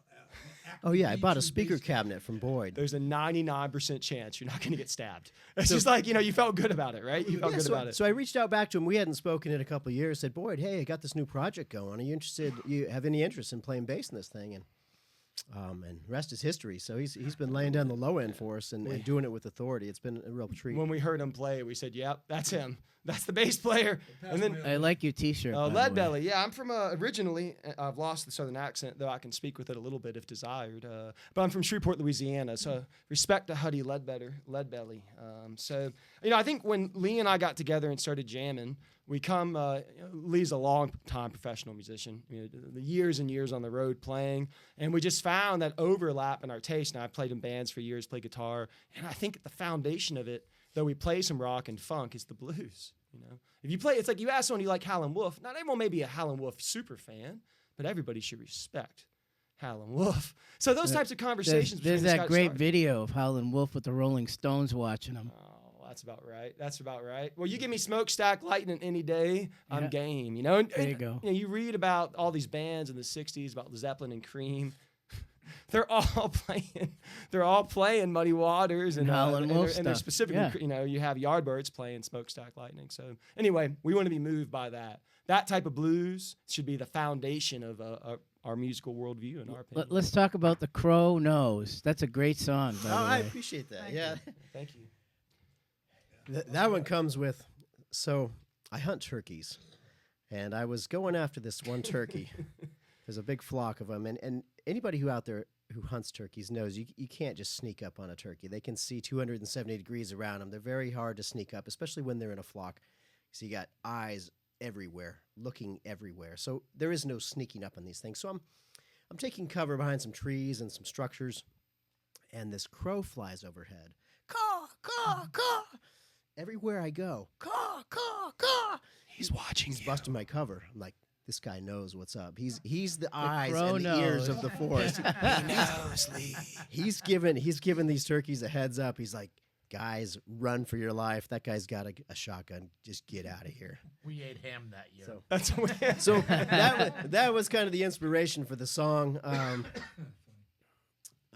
[SPEAKER 3] Oh yeah, I bought a
[SPEAKER 9] YouTube
[SPEAKER 3] speaker
[SPEAKER 9] bass
[SPEAKER 3] cabinet from Boyd.
[SPEAKER 2] There's a 99% chance you're not going to get stabbed. It's just like, you felt good about it, right? You felt good about it.
[SPEAKER 3] So I reached out back to him. We hadn't spoken in a couple of years. Said, Boyd, hey, I got this new project going. Are you interested? You have any interest in playing bass in this thing? And rest is history. So he's been laying down the low end for us and doing it with authority. It's been a real treat.
[SPEAKER 2] When we heard him play, we said, "Yep, that's him. That's the bass player." And then
[SPEAKER 1] I like your T-shirt. by the
[SPEAKER 2] Lead
[SPEAKER 1] way.
[SPEAKER 2] Belly. Yeah, I'm from originally. I've lost the southern accent, though I can speak with it a little bit if desired. But I'm from Shreveport, Louisiana. So respect to Huddy Lead Belly. I think when Lee and I got together and started jamming, Lee's a long-time professional musician. The years and years on the road playing, and we just found that overlap in our taste. And I played in bands for years, played guitar, and I think the foundation of it, though we play some rock and funk, is the blues. If you play, it's like you ask someone you like Howlin' Wolf. Not everyone may be a Howlin' Wolf super fan, but everybody should respect Howlin' Wolf. So those types of conversations.
[SPEAKER 1] There's
[SPEAKER 2] between
[SPEAKER 1] that
[SPEAKER 2] Scott
[SPEAKER 1] great
[SPEAKER 2] Stark-
[SPEAKER 1] video of Howlin' Wolf with the Rolling Stones watching him.
[SPEAKER 2] Oh, that's about right. That's about right. Well, you give me Smokestack Lightning any day, I'm
[SPEAKER 1] Yeah.
[SPEAKER 2] game.
[SPEAKER 1] There you go.
[SPEAKER 2] You read about all these bands in the '60s, about Zeppelin and Cream. They're all playing Muddy Waters and
[SPEAKER 1] Howlin' Wolf
[SPEAKER 2] and they're
[SPEAKER 1] stuff.
[SPEAKER 2] specifically,
[SPEAKER 1] Yeah.
[SPEAKER 2] you have Yardbirds playing Smokestack Lightning. So anyway, we want to be moved by that. That type of blues should be the foundation of our musical worldview, in our opinion.
[SPEAKER 1] Let's talk about The Crow Knows. That's a great song, by the way.
[SPEAKER 3] I appreciate that. Yeah.
[SPEAKER 2] Thank you.
[SPEAKER 3] That one comes with, so I hunt turkeys, and I was going after this one turkey. There's a big flock of them, and anybody who out there who hunts turkeys knows you can't just sneak up on a turkey. They can see 270 degrees around them. They're very hard to sneak up, especially when they're in a flock. So you got eyes everywhere, looking everywhere. So there is no sneaking up on these things. So I'm taking cover behind some trees and some structures, and this crow flies overhead. Caw, caw, caw. Everywhere I go, caw, caw, caw.
[SPEAKER 2] He's watching
[SPEAKER 3] He's
[SPEAKER 2] you.
[SPEAKER 3] busting my cover. I'm like, this guy knows what's up. He's the eyes
[SPEAKER 1] crow
[SPEAKER 3] and the ears
[SPEAKER 1] knows.
[SPEAKER 3] of the forest.
[SPEAKER 2] He knows, Lee.
[SPEAKER 3] He's given these turkeys a heads up. He's like, guys, run for your life. That guy's got a shotgun. Just get out of here.
[SPEAKER 9] We ate ham that year.
[SPEAKER 3] So,
[SPEAKER 2] That's
[SPEAKER 3] so that was kind of the inspiration for the song.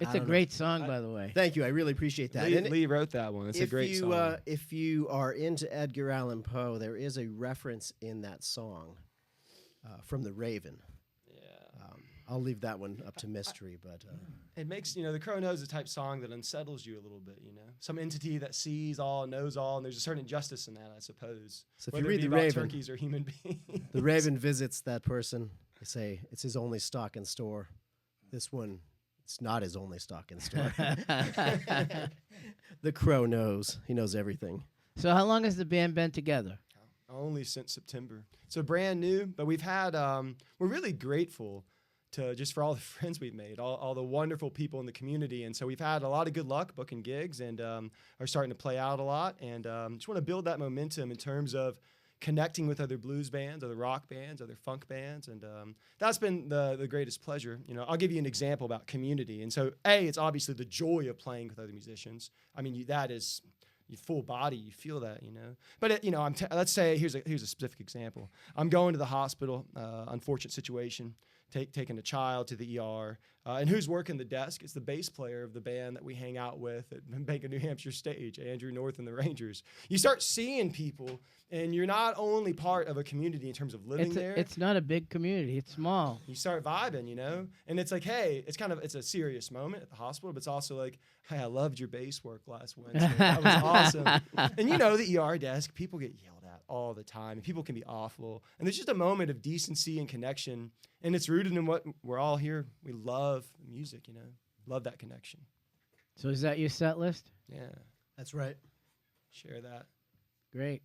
[SPEAKER 1] It's a great song, by the way.
[SPEAKER 3] Thank you. I really appreciate that. And
[SPEAKER 2] Lee wrote that one. It's a great song.
[SPEAKER 3] If you are into Edgar Allan Poe, there is a reference in that song from The Raven.
[SPEAKER 2] Yeah.
[SPEAKER 3] I'll leave that one up to mystery, but
[SPEAKER 2] It makes, The Crow Knows the type song that unsettles you a little bit, Some entity that sees all, knows all, and there's a certain injustice in that, I suppose.
[SPEAKER 3] So if you
[SPEAKER 2] Whether
[SPEAKER 3] read
[SPEAKER 2] it be
[SPEAKER 3] The
[SPEAKER 2] about
[SPEAKER 3] Raven-
[SPEAKER 2] turkeys or human beings.
[SPEAKER 3] the Raven visits that person. They say it's his only stock in store. This one, it's not his only stock in store. The Crow knows. He knows everything.
[SPEAKER 1] So how long has the band been together?
[SPEAKER 2] Only since September. So brand new, but we've had, we're really grateful just for all the friends we've made, all the wonderful people in the community. And so we've had a lot of good luck booking gigs and are starting to play out a lot. And just want to build that momentum in terms of connecting with other blues bands, other rock bands, other funk bands. And that's been the greatest pleasure. I'll give you an example about community. And so, it's obviously the joy of playing with other musicians. I mean, that is... You full body, you feel that, But let's say here's a specific example. I'm going to the hospital, unfortunate situation. taking a child to the ER. And who's working the desk? It's the bass player of the band that we hang out with at Bank of New Hampshire Stage, Andrew North and the Rangers. You start seeing people, and you're not only part of a community in terms of living there.
[SPEAKER 1] It's not a big community. It's small.
[SPEAKER 2] You start vibing, you know? And it's like, hey, it's a serious moment at the hospital, but it's also like, hey, I loved your bass work last Wednesday. That was awesome. And you know, the ER desk, people get yelled at all the time, and people can be awful. And there's just a moment of decency and connection, and it's rooted in what we're all here. We love music, you know? Love that connection.
[SPEAKER 1] So is that your set list?
[SPEAKER 2] Yeah.
[SPEAKER 3] That's right.
[SPEAKER 2] Share that.
[SPEAKER 1] Great.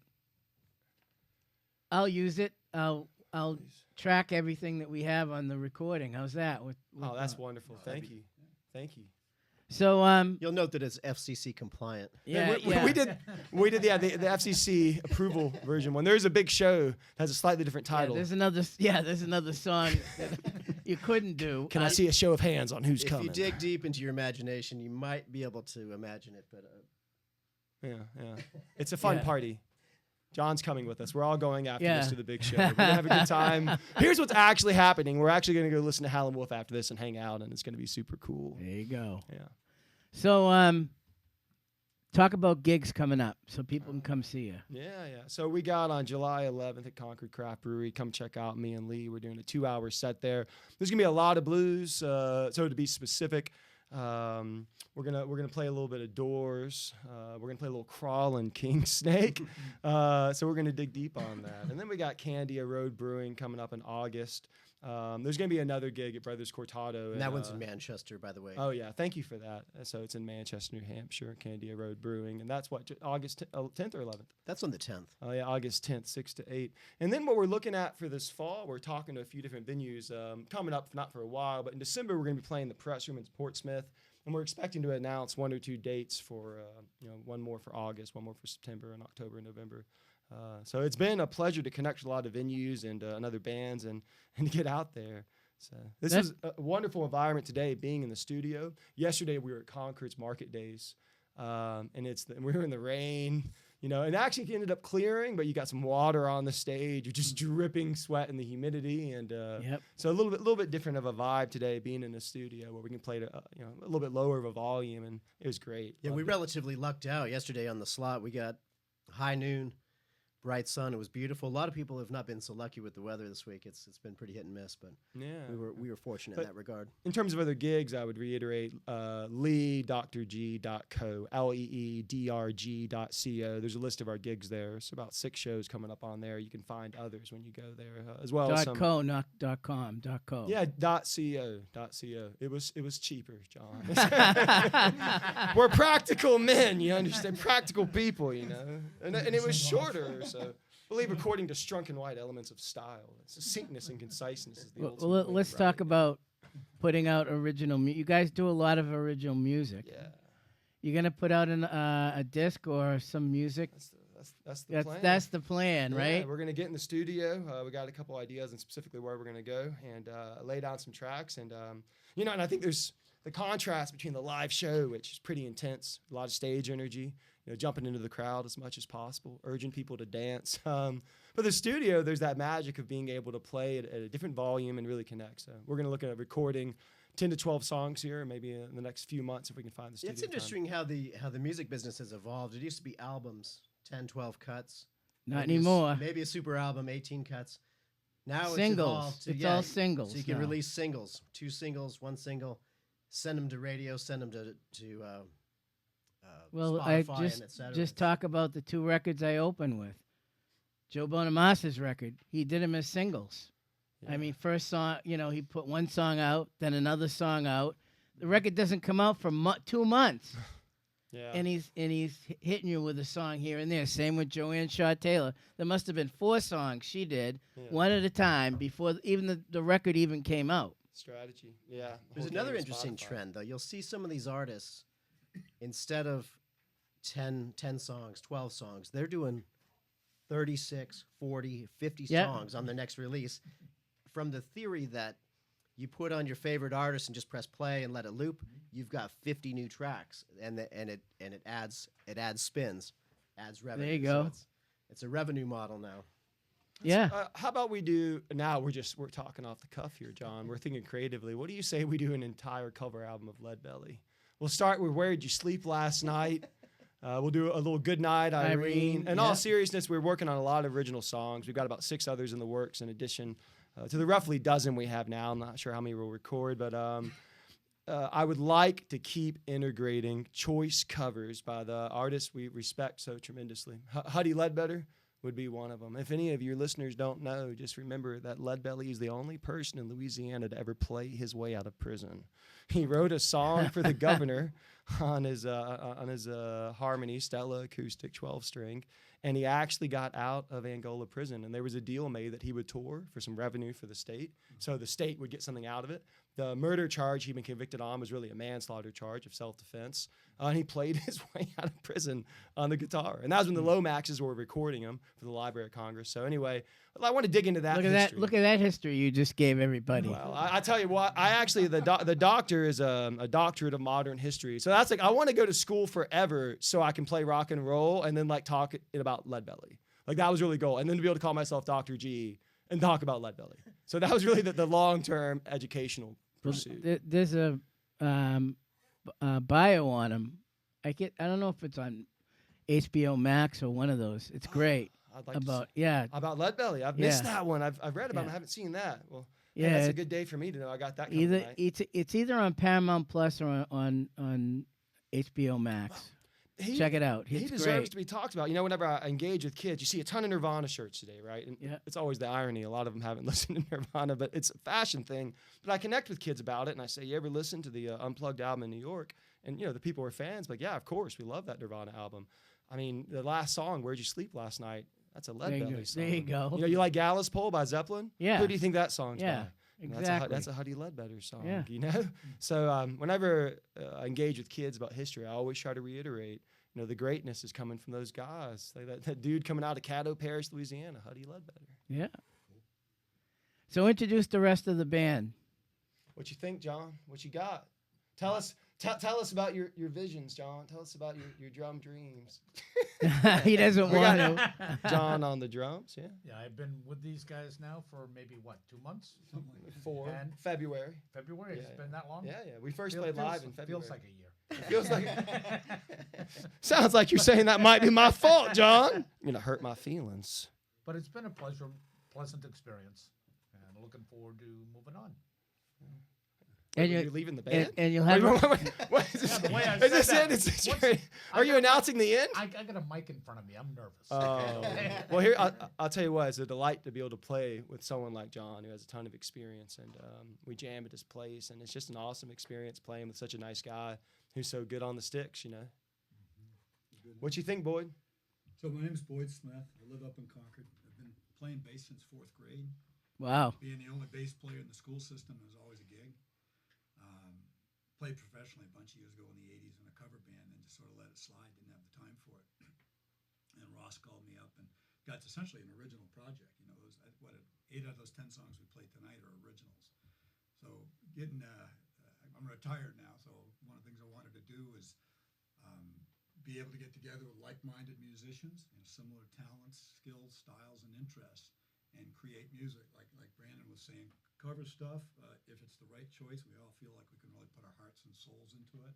[SPEAKER 1] I'll use it. I'll track everything that we have on the recording. How's that?
[SPEAKER 2] Oh, that's wonderful. Thank you. Thank you.
[SPEAKER 1] So
[SPEAKER 3] You'll note that it's FCC compliant.
[SPEAKER 1] yeah,
[SPEAKER 2] We did the FCC approval version one. There's a big show that has a slightly different title.
[SPEAKER 1] There's another song that you couldn't do.
[SPEAKER 2] Can I see a show of hands on who's
[SPEAKER 3] If
[SPEAKER 2] coming?
[SPEAKER 3] you dig deep into your imagination, you might be able to imagine it. But
[SPEAKER 2] Yeah. It's a fun
[SPEAKER 1] Yeah.
[SPEAKER 2] party. John's coming with us. We're all going after
[SPEAKER 1] Yeah.
[SPEAKER 2] this to the big show. We're going to have a good time. Here's what's actually happening. We're actually going to go listen to Howlin' Wolf after this and hang out, and it's going to be super cool.
[SPEAKER 1] There you go.
[SPEAKER 2] Yeah.
[SPEAKER 1] So talk about gigs coming up so people can come see you.
[SPEAKER 2] Yeah. So we got on July 11th at Concord Craft Brewery. Come check out me and Lee. We're doing a 2-hour set there. There's gonna be a lot of blues. So to be specific, we're gonna play a little bit of Doors. We're gonna play a little Crawlin' King Snake. So we're gonna dig deep on that. And then we got Candia Road Brewing coming up in August. There's going to be another gig at Brothers Cortado.
[SPEAKER 3] and that one's in Manchester, by the way.
[SPEAKER 2] Oh, yeah. Thank you for that. So it's in Manchester, New Hampshire, Candia Road Brewing. And that's what, August 10th or 11th?
[SPEAKER 3] That's on the 10th.
[SPEAKER 2] Oh, yeah, August 10th, 6 to 8. And then what we're looking at for this fall, we're talking to a few different venues coming up, not for a while, but in December, we're going to be playing the Press Room in Portsmouth. And we're expecting to announce 1 or 2 dates for, one more for August, one more for September, and October and November. So it's been a pleasure to connect with a lot of venues and other bands and to get out there. So this is a wonderful environment today, being in the studio. Yesterday we were at Concord's Market Days, and we were in the rain, and it actually ended up clearing, but you got some water on the stage. You're just dripping sweat in the humidity, and so a little bit different of a vibe today, being in the studio where we can play a little bit lower of a volume, and it was great.
[SPEAKER 3] Yeah,
[SPEAKER 2] Loved
[SPEAKER 3] we
[SPEAKER 2] it.
[SPEAKER 3] relatively lucked out yesterday on the slot. We got high noon, bright sun. It was beautiful. A lot of people have not been so lucky with the weather this week. It's been pretty hit and miss, but we were fortunate in that regard.
[SPEAKER 2] In terms of other gigs, I would reiterate lee.drg.co, leedrg.co. There's a list of our gigs there. It's about 6 shows coming up on there. You can find others when you go there as well.
[SPEAKER 1] .co, not .com. .co.
[SPEAKER 2] Yeah, .co. It was cheaper, John. We're practical men, you understand? Practical people, and it was shorter. So I believe, according to Strunk and White, elements of style. It's succinctness and conciseness is the ultimate way
[SPEAKER 1] Let's
[SPEAKER 2] to
[SPEAKER 1] talk
[SPEAKER 2] write.
[SPEAKER 1] about putting out original music. You guys do a lot of original music.
[SPEAKER 2] Yeah.
[SPEAKER 1] You gonna put out a disc or some music?
[SPEAKER 2] That's the plan.
[SPEAKER 1] That's the plan, right?
[SPEAKER 2] Yeah, we're going to get in the studio. We got a couple ideas and specifically where we're going to go and lay down some tracks. And, and I think there's the contrast between the live show, which is pretty intense, a lot of stage energy, jumping into the crowd as much as possible, urging people to dance. But the studio, there's that magic of being able to play at a different volume and really connect. So we're going to look at recording 10 to 12 songs here, maybe in the next few months if we can find the studio
[SPEAKER 3] It's interesting how the music business has evolved. It used to be albums, 10, 12 cuts.
[SPEAKER 1] Not
[SPEAKER 3] Maybe
[SPEAKER 1] anymore.
[SPEAKER 3] Maybe a super album, 18 cuts. Now
[SPEAKER 1] Singles.
[SPEAKER 3] it's evolved to,
[SPEAKER 1] It's all singles
[SPEAKER 3] So you can
[SPEAKER 1] now.
[SPEAKER 3] release singles, 2 singles, 1 single, send them to radio, send them to
[SPEAKER 1] Well,
[SPEAKER 3] Spotify
[SPEAKER 1] I
[SPEAKER 3] and et cetera.
[SPEAKER 1] just talk about the 2 records I opened with. Joe Bonamassa's record, he did them as singles.
[SPEAKER 2] Yeah.
[SPEAKER 1] I mean, first song, he put one song out, then another song out. The record doesn't come out for 2 months.
[SPEAKER 2] Yeah.
[SPEAKER 1] And he's hitting you with a song here and there. Same with Joanne Shaw Taylor. There must have been 4 songs she did, one at a time, before even the record even came out.
[SPEAKER 2] Strategy, yeah.
[SPEAKER 3] There's another interesting trend, though. You'll see some of these artists, instead of 10 songs, 12 songs, they're doing 36, 40, 50 songs on their next release, from the theory that you put on your favorite artist and just press play and let it loop, you've got 50 new tracks, and it adds spins, adds revenue.
[SPEAKER 1] There you go.
[SPEAKER 3] So it's a revenue model now.
[SPEAKER 1] Yeah.
[SPEAKER 2] How about we do, now we're talking off the cuff here, John. We're thinking creatively. What do you say we do an entire cover album of Lead Belly? We'll start with Where Did You Sleep Last Night? We'll do a little Good Night, Irene. In all seriousness, we're working on a lot of original songs. We've got about 6 others in the works in addition to the roughly dozen we have now. I'm not sure how many we'll record, but I would like to keep integrating choice covers by the artists we respect so tremendously. Huddy Ledbetter would be one of them. If any of your listeners don't know, just remember that Leadbelly is the only person in Louisiana to ever play his way out of prison. He wrote a song for the governor on his Harmony Stella acoustic 12-string, and he actually got out of Angola prison. And there was a deal made that he would tour for some revenue for the state, so the state would get something out of it. The murder charge he'd been convicted on was really a manslaughter charge of self-defense. And he played his way out of prison on the guitar. And that was when the Lomaxes were recording him for the Library of Congress. So anyway, I want to dig into that history.
[SPEAKER 1] Look at that history you just gave everybody.
[SPEAKER 2] Well, I tell you what, the doctor is a doctorate of modern history. So that's like, I want to go to school forever so I can play rock and roll and then like talk about Leadbelly. Like that was really the goal. And then to be able to call myself Dr. G and talk about Leadbelly. So that was really the long-term educational pursuit.
[SPEAKER 1] There's a bio on him. I don't know if it's on HBO Max or one of those. It's great.
[SPEAKER 2] I'd like
[SPEAKER 1] about
[SPEAKER 2] about Leadbelly. I've missed that one. I've read about it. I haven't seen that. Well, yeah, that's a good day for me to know I got that.
[SPEAKER 1] It's either on Paramount Plus or on HBO Max. Check it out.
[SPEAKER 2] He deserves to be talked about. You know, whenever I engage with kids, you see a ton of Nirvana shirts today, right? And it's always the irony. A lot of them haven't listened to Nirvana, but it's a fashion thing. But I connect with kids about it, and I say, you ever listen to the Unplugged album in New York? And, the people are fans. But, yeah, of course, we love that Nirvana album. I mean, the last song, Where'd You Sleep Last Night? That's a Leadbelly song.
[SPEAKER 1] There you go.
[SPEAKER 2] You like Gallus Pole by Zeppelin?
[SPEAKER 1] Yeah.
[SPEAKER 2] Who do you think that song's by?
[SPEAKER 1] Exactly.
[SPEAKER 2] That's a Huddy Ledbetter song, So whenever I engage with kids about history, I always try to reiterate, the greatness is coming from those guys. Like that dude coming out of Caddo Parish, Louisiana, Huddy Ledbetter.
[SPEAKER 1] Yeah. So introduce the rest of the band.
[SPEAKER 2] What you think, John? What you got? Tell us about your visions, John. Tell us about your drum dreams.
[SPEAKER 1] He doesn't want to.
[SPEAKER 2] John on the drums, yeah.
[SPEAKER 9] Yeah, I've been with these guys now for maybe, 2 months?
[SPEAKER 2] Something like 4.
[SPEAKER 9] And
[SPEAKER 2] February.
[SPEAKER 9] February?
[SPEAKER 2] Yeah,
[SPEAKER 9] it's been that long?
[SPEAKER 2] Yeah. We first played live in February.
[SPEAKER 9] Feels like a year.
[SPEAKER 2] Feels like sounds like you're saying that might be my fault, John. You're gonna hurt my feelings.
[SPEAKER 9] But it's been a pleasant experience, and looking forward to moving on.
[SPEAKER 2] And you're leaving the band?
[SPEAKER 1] And you'll have.
[SPEAKER 2] What is this? Is this it? Are you announcing the end?
[SPEAKER 9] I got a mic in front of me. I'm nervous.
[SPEAKER 2] Oh. Well, here I'll tell you what. It's a delight to be able to play with someone like John, who has a ton of experience, and we jam at his place, and it's just an awesome experience playing with such a nice guy who's so good on the sticks. What you think, Boyd?
[SPEAKER 10] So my name's Boyd Smith. I live up in Concord. I've been playing bass since 4th grade.
[SPEAKER 1] Wow.
[SPEAKER 10] Being the only bass player in the school system was always a gig. Played professionally a bunch of years ago in the 80s in a cover band and just sort of let it slide, didn't have the time for it. And Ross called me up and got essentially an original project. 8 out of those 10 songs we played tonight are originals. So I'm retired now, so one of the things I wanted to do is be able to get together with like-minded musicians, similar talents, skills, styles, and interests, and create music. Like Brandon was saying, cover stuff, if it's the right choice, we all feel like we can really put our hearts and souls into it,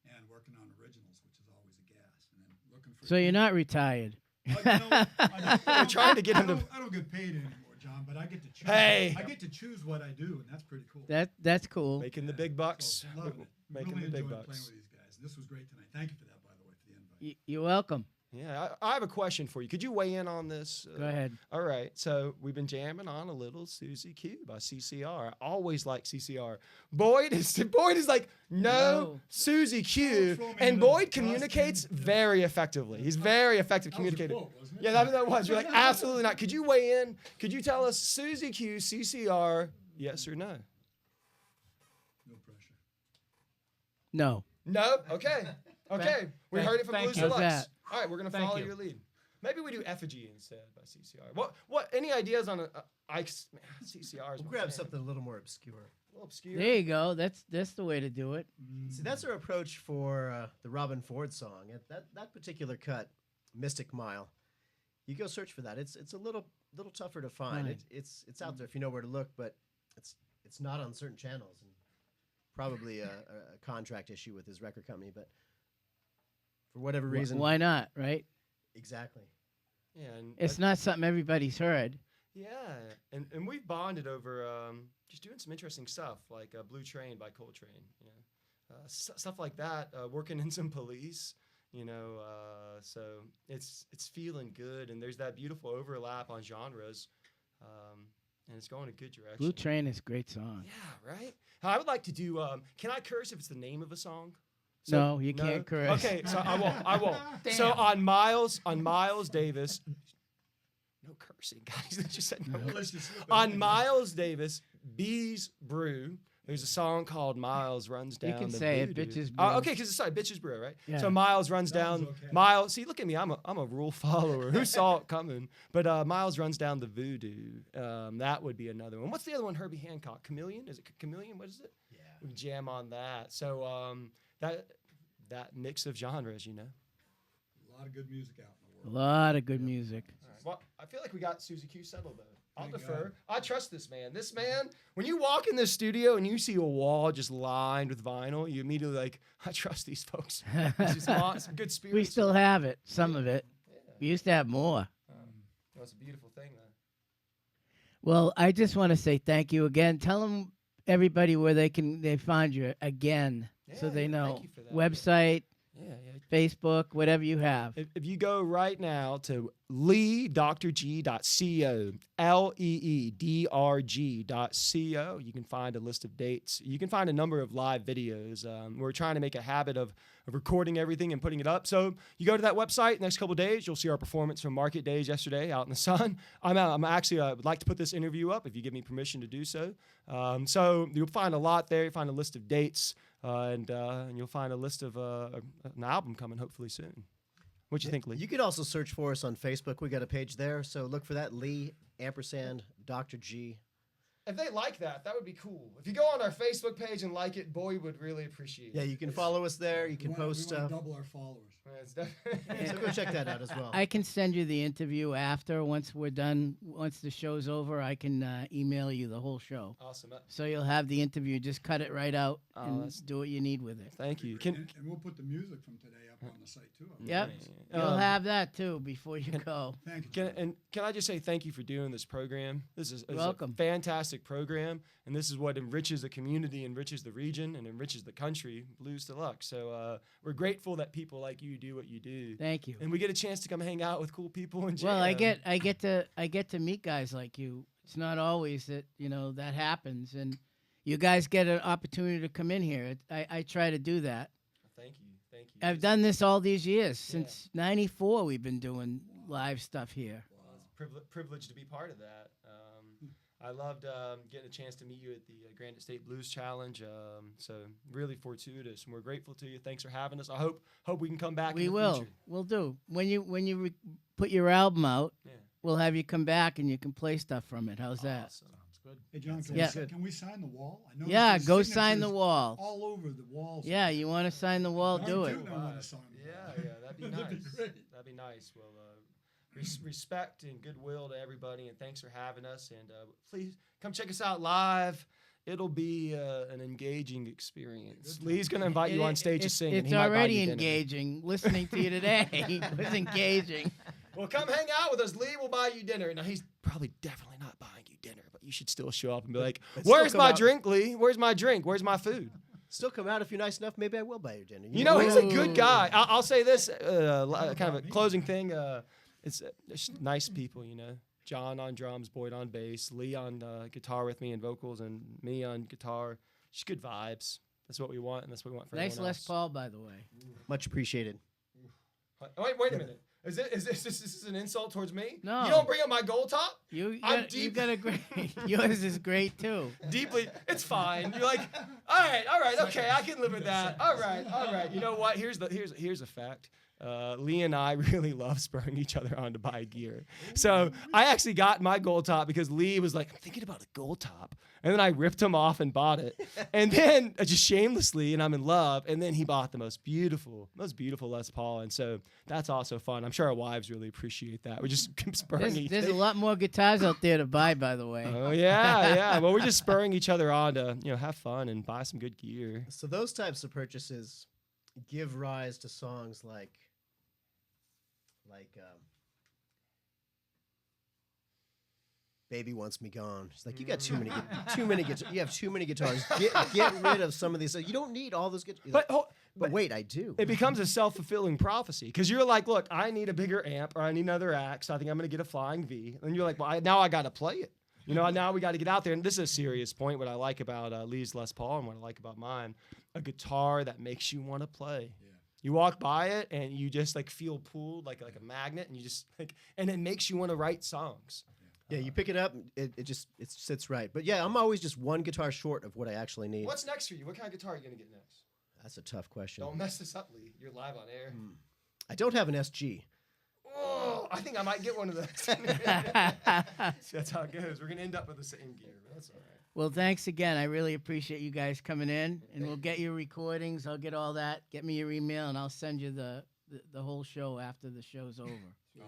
[SPEAKER 10] and working on originals, which is always a gas. And then looking for.
[SPEAKER 1] So you're not retired.
[SPEAKER 2] We're trying to get him to.
[SPEAKER 10] I don't get paid anymore, John, but I get to choose.
[SPEAKER 2] Hey,
[SPEAKER 10] I get to choose what I do, and that's pretty cool.
[SPEAKER 1] That's cool.
[SPEAKER 2] Making the big bucks.
[SPEAKER 10] So loving it.
[SPEAKER 2] Making
[SPEAKER 10] really
[SPEAKER 2] the big
[SPEAKER 10] enjoying
[SPEAKER 2] bucks.
[SPEAKER 10] playing with these guys. And this was great tonight. Thank you for that, by the way, for the invite.
[SPEAKER 1] You're welcome.
[SPEAKER 2] Yeah, I have a question for you. Could you weigh in on this?
[SPEAKER 1] Go ahead.
[SPEAKER 2] All right. So we've been jamming on a little Susie Q by CCR. I always like CCR. Boyd is like, no. Susie Q. And Boyd communicates very effectively. He's very effective communicator. Yeah, that was. You're like, absolutely not. Could you weigh in? Could you tell us Susie Q, CCR, yes or no?
[SPEAKER 10] No pressure.
[SPEAKER 1] No.
[SPEAKER 2] No? Okay. Okay. We heard it from Blues Deluxe. All right, we're going to follow your lead. Maybe we do Effigy instead by CCR. What? Any ideas on CCR's?
[SPEAKER 3] We'll grab something a little more obscure.
[SPEAKER 2] A little obscure.
[SPEAKER 1] There you go. That's the way to do it.
[SPEAKER 3] See, that's our approach for the Robin Ford song. That particular cut, Mystic Mile, you go search for that. It's a little tougher to find.
[SPEAKER 1] Right.
[SPEAKER 3] It's out there if you know where to look, but it's not on certain channels, and probably a contract issue with his record company. But for whatever reason,
[SPEAKER 1] Why not, right?
[SPEAKER 3] exactly.
[SPEAKER 2] Yeah, and
[SPEAKER 1] It's not something everybody's heard.
[SPEAKER 2] yeah, and we've bonded over just doing some interesting stuff like Blue Train by Coltrane, you know, stuff like that. Working in some police, you know, so it's feeling good, and there's that beautiful overlap on genres, and it's going a good direction.
[SPEAKER 1] Blue Train is a great song.
[SPEAKER 2] Yeah, right. I would like to do. Can I curse if it's the name of a song?
[SPEAKER 1] No, you can't curse.
[SPEAKER 2] Okay, so I won't. So on Miles Davis. No cursing, guys. They just said no cursing. On Miles Davis, Bees Brew, there's a song called Miles Runs Down
[SPEAKER 1] You can
[SPEAKER 2] the
[SPEAKER 1] say it,
[SPEAKER 2] Voodoo.
[SPEAKER 1] Bitches Brew.
[SPEAKER 2] Okay, because it's Bitches Brew, right?
[SPEAKER 1] Yeah.
[SPEAKER 2] So Miles runs
[SPEAKER 10] Sounds
[SPEAKER 2] down.
[SPEAKER 10] okay.
[SPEAKER 2] Miles, see, look at me. I'm a rule follower. Who saw it coming? But Miles runs down the Voodoo. That would be another one. What's the other one? Herbie Hancock. Chameleon? Is it Chameleon? What is it?
[SPEAKER 3] Yeah.
[SPEAKER 2] We can jam on that. So that mix of genres, you know.
[SPEAKER 10] A lot of good music out in
[SPEAKER 1] A
[SPEAKER 10] the world.
[SPEAKER 1] lot of good music.
[SPEAKER 2] Well, I feel like we got Susie Q settled, though. I'll
[SPEAKER 10] Thank
[SPEAKER 2] defer.
[SPEAKER 10] God.
[SPEAKER 2] I trust this man. This man, when you walk in this studio and you see a wall just lined with vinyl, you immediately like, I trust these folks. This is some good spirits.
[SPEAKER 1] We still have it, some of it. We used to have more.
[SPEAKER 2] That's a beautiful thing, though.
[SPEAKER 1] Well, I just want to say thank you again. Tell them, everybody, where they find you again, so
[SPEAKER 2] Yeah,
[SPEAKER 1] they
[SPEAKER 2] yeah,
[SPEAKER 1] know.
[SPEAKER 2] thank you for that.
[SPEAKER 1] Website,
[SPEAKER 2] Yeah.
[SPEAKER 1] Facebook, whatever you have.
[SPEAKER 2] If you go right now to leedrg.co, leedrg.co, you can find a list of dates. You can find a number of live videos. We're trying to make a habit of recording everything and putting it up. So you go to that website next couple of days, you'll see our performance from Market Days yesterday out in the sun. I'm actually would like to put this interview up if you give me permission to do so. So you'll find a lot there. You'll find a list of dates, and you'll find a list of an album coming hopefully soon. What do you think, Lee?
[SPEAKER 3] You could also search for us on Facebook. We got a page there, so look for that, Lee & Dr. G.
[SPEAKER 2] If they like that, that would be cool. If you go on our Facebook page and like it, boy, would really appreciate
[SPEAKER 3] Yeah,
[SPEAKER 2] it.
[SPEAKER 3] you can follow us there. You can post
[SPEAKER 10] We
[SPEAKER 3] stuff.
[SPEAKER 10] want to double our followers.
[SPEAKER 2] It's definitely-
[SPEAKER 3] So go check that out as well.
[SPEAKER 1] I can send you the interview after, once we're done. Once the show's over, I can email you the whole show.
[SPEAKER 2] Awesome.
[SPEAKER 1] So you'll have the interview. Just cut it right out and
[SPEAKER 2] that's-
[SPEAKER 1] do what you need with it.
[SPEAKER 2] Thank you.
[SPEAKER 10] And we'll put the music from today up on the site too.
[SPEAKER 1] Yep.
[SPEAKER 2] Yeah.
[SPEAKER 1] You'll have that, too, before you go.
[SPEAKER 10] Thank you.
[SPEAKER 2] Can I just say thank you for doing this program? This is
[SPEAKER 1] welcome.
[SPEAKER 2] a fantastic program, and this is what enriches the community, enriches the region, and enriches the country, Blues Deluxe. So we're grateful that people like you do what you do.
[SPEAKER 1] Thank you.
[SPEAKER 2] And we get a chance to come hang out with cool people and jam.
[SPEAKER 1] Well, I get to meet guys like you. It's not always that that happens, and you guys get an opportunity to come in here. I try to do that.
[SPEAKER 2] Thank you.
[SPEAKER 1] I've done this all these years. Since '94, we've been doing live stuff here.
[SPEAKER 2] Well, it's a privilege to be part of that. I loved getting a chance to meet you at the Granite State Blues Challenge. So really fortuitous, and we're grateful to you. Thanks for having us. I hope we can come back.
[SPEAKER 1] We
[SPEAKER 2] in the
[SPEAKER 1] will.
[SPEAKER 2] future.
[SPEAKER 1] We'll do. When you put your album out, we'll have you come back and you can play stuff from it. How's that?
[SPEAKER 2] Awesome.
[SPEAKER 9] Sounds good.
[SPEAKER 10] Hey, John,
[SPEAKER 1] Yeah.
[SPEAKER 10] can we sign the wall? I noticed
[SPEAKER 1] Yeah,
[SPEAKER 10] there's
[SPEAKER 1] go sign the
[SPEAKER 10] signatures
[SPEAKER 1] wall.
[SPEAKER 10] all over the walls.
[SPEAKER 1] Yeah, you want to sign the wall?
[SPEAKER 10] I
[SPEAKER 1] Do
[SPEAKER 10] do
[SPEAKER 1] it.
[SPEAKER 10] know when to sign the wall.
[SPEAKER 2] Yeah, that'd be
[SPEAKER 10] That'd be
[SPEAKER 2] nice.
[SPEAKER 10] great.
[SPEAKER 2] That'd be nice. Well, respect and goodwill to everybody, and thanks for having us. And please come check us out live. It'll be an engaging experience. Lee's going to invite you on stage to sing. and
[SPEAKER 1] It's
[SPEAKER 2] he might buy
[SPEAKER 1] already
[SPEAKER 2] you dinner.
[SPEAKER 1] engaging. Listening to you today was engaging.
[SPEAKER 2] Well, come hang out with us. Lee will buy you dinner. Now, he's probably definitely not buying you dinner, but you should still show up and be like,
[SPEAKER 3] still
[SPEAKER 2] where's
[SPEAKER 3] come
[SPEAKER 2] my
[SPEAKER 3] out.
[SPEAKER 2] drink, Lee? Where's my drink? Where's my food?
[SPEAKER 3] Still come out if you're nice enough. Maybe I will buy your dinner.
[SPEAKER 2] You know, he's a good
[SPEAKER 1] Ooh.
[SPEAKER 2] guy. I'll say this, kind of a closing thing. It's just nice people, you know. John on drums, Boyd on bass, Lee on guitar with me and vocals, and me on guitar. Just good vibes. That's what we want, and that's what we want for
[SPEAKER 1] Nice
[SPEAKER 2] everyone
[SPEAKER 1] Les
[SPEAKER 2] else.
[SPEAKER 1] Paul, by the way.
[SPEAKER 3] Much appreciated.
[SPEAKER 2] Wait a minute. Is this an insult towards me?
[SPEAKER 1] No.
[SPEAKER 2] You don't bring up my gold top?
[SPEAKER 1] You
[SPEAKER 2] I'm
[SPEAKER 1] got, you
[SPEAKER 2] deep-
[SPEAKER 1] got a great. Yours is great too.
[SPEAKER 2] Deeply, it's fine. You're like, all right, okay, I can live with that. All right. You know what? Here's a fact. Lee and I really love spurring each other on to buy gear. So I actually got my gold top because Lee was like, I'm thinking about a gold top. And then I ripped him off and bought it. And then just shamelessly, and I'm in love. And then he bought the most beautiful Les Paul. And so that's also fun. I'm sure our wives really appreciate that. We just spurring each other.
[SPEAKER 1] There's a lot more guitars out there to buy, by the way.
[SPEAKER 2] Oh yeah. Well, we're just spurring each other on to have fun and buy some good gear.
[SPEAKER 3] So those types of purchases give rise to songs like Baby Wants Me Gone. It's like, you got too many guitars. You have too many guitars. Get rid of some of these. You don't need all those guitars. But wait, I do.
[SPEAKER 2] It becomes a self-fulfilling prophecy because you're like, look, I need a bigger amp or I need another axe. So I think I'm going to get a Flying V. And you're like, well, now I got to play it. Now we got to get out there. And this is a serious point. What I like about Lee's Les Paul and what I like about mine, a guitar that makes you want to play. Yeah. You walk by it and you just like feel pulled like a magnet, and you just and it makes you want to write songs.
[SPEAKER 3] Yeah, you pick it up, it sits right. But yeah, I'm always just one guitar short of what I actually need.
[SPEAKER 2] What's next for you? What kind of guitar are you going to get next?
[SPEAKER 3] That's a tough question.
[SPEAKER 2] Don't mess this up, Lee. You're live on air.
[SPEAKER 3] I don't have an SG.
[SPEAKER 2] Oh, I think I might get one of those. That's how it goes. We're going to end up with the same gear, but that's all right.
[SPEAKER 1] Well, thanks again. I really appreciate you guys coming in, and we'll get your recordings. I'll get all that. Get me your email, and I'll send you the whole show after the show's over.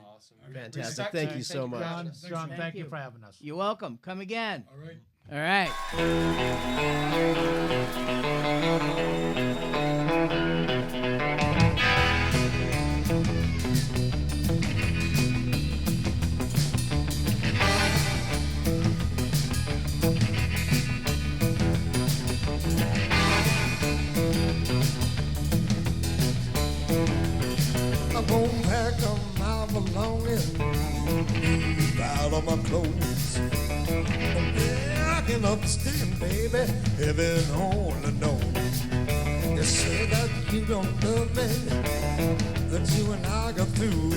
[SPEAKER 2] Awesome.
[SPEAKER 3] Fantastic. Thank you so much.
[SPEAKER 9] John, thank you for having us.
[SPEAKER 1] You're welcome. Come again.
[SPEAKER 10] All right.
[SPEAKER 1] All right.
[SPEAKER 11] I'm gonna pack up my belongings, out of my clothes. Yeah, I can understand, baby, heaven only knows. You say that you don't love me, that you and I got through.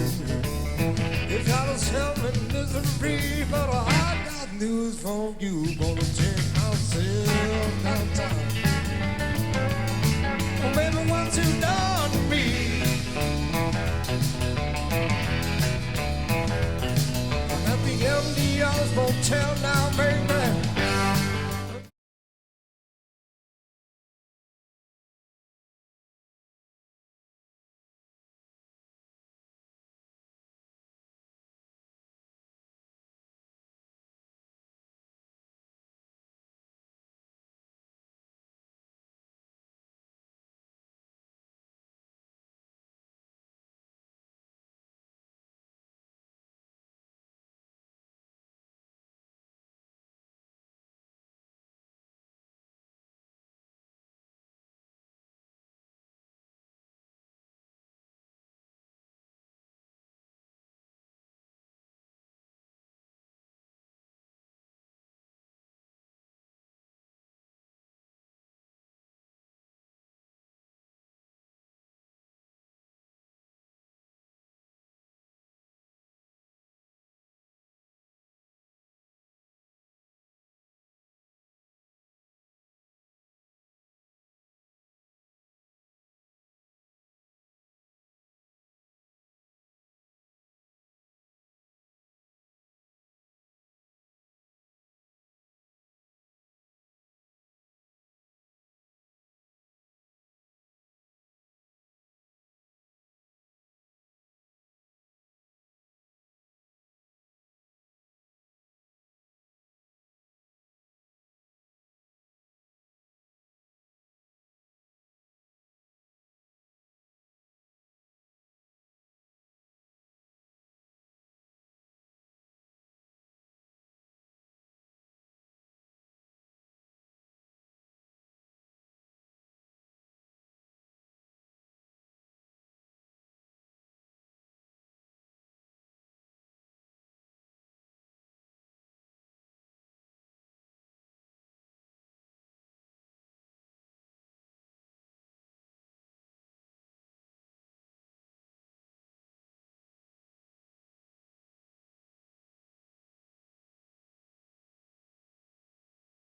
[SPEAKER 11] You try to sell me misery, but I got news for you. Gonna take myself downtown. Oh, baby, what you done to me? I'm at the MDR's motel now, baby.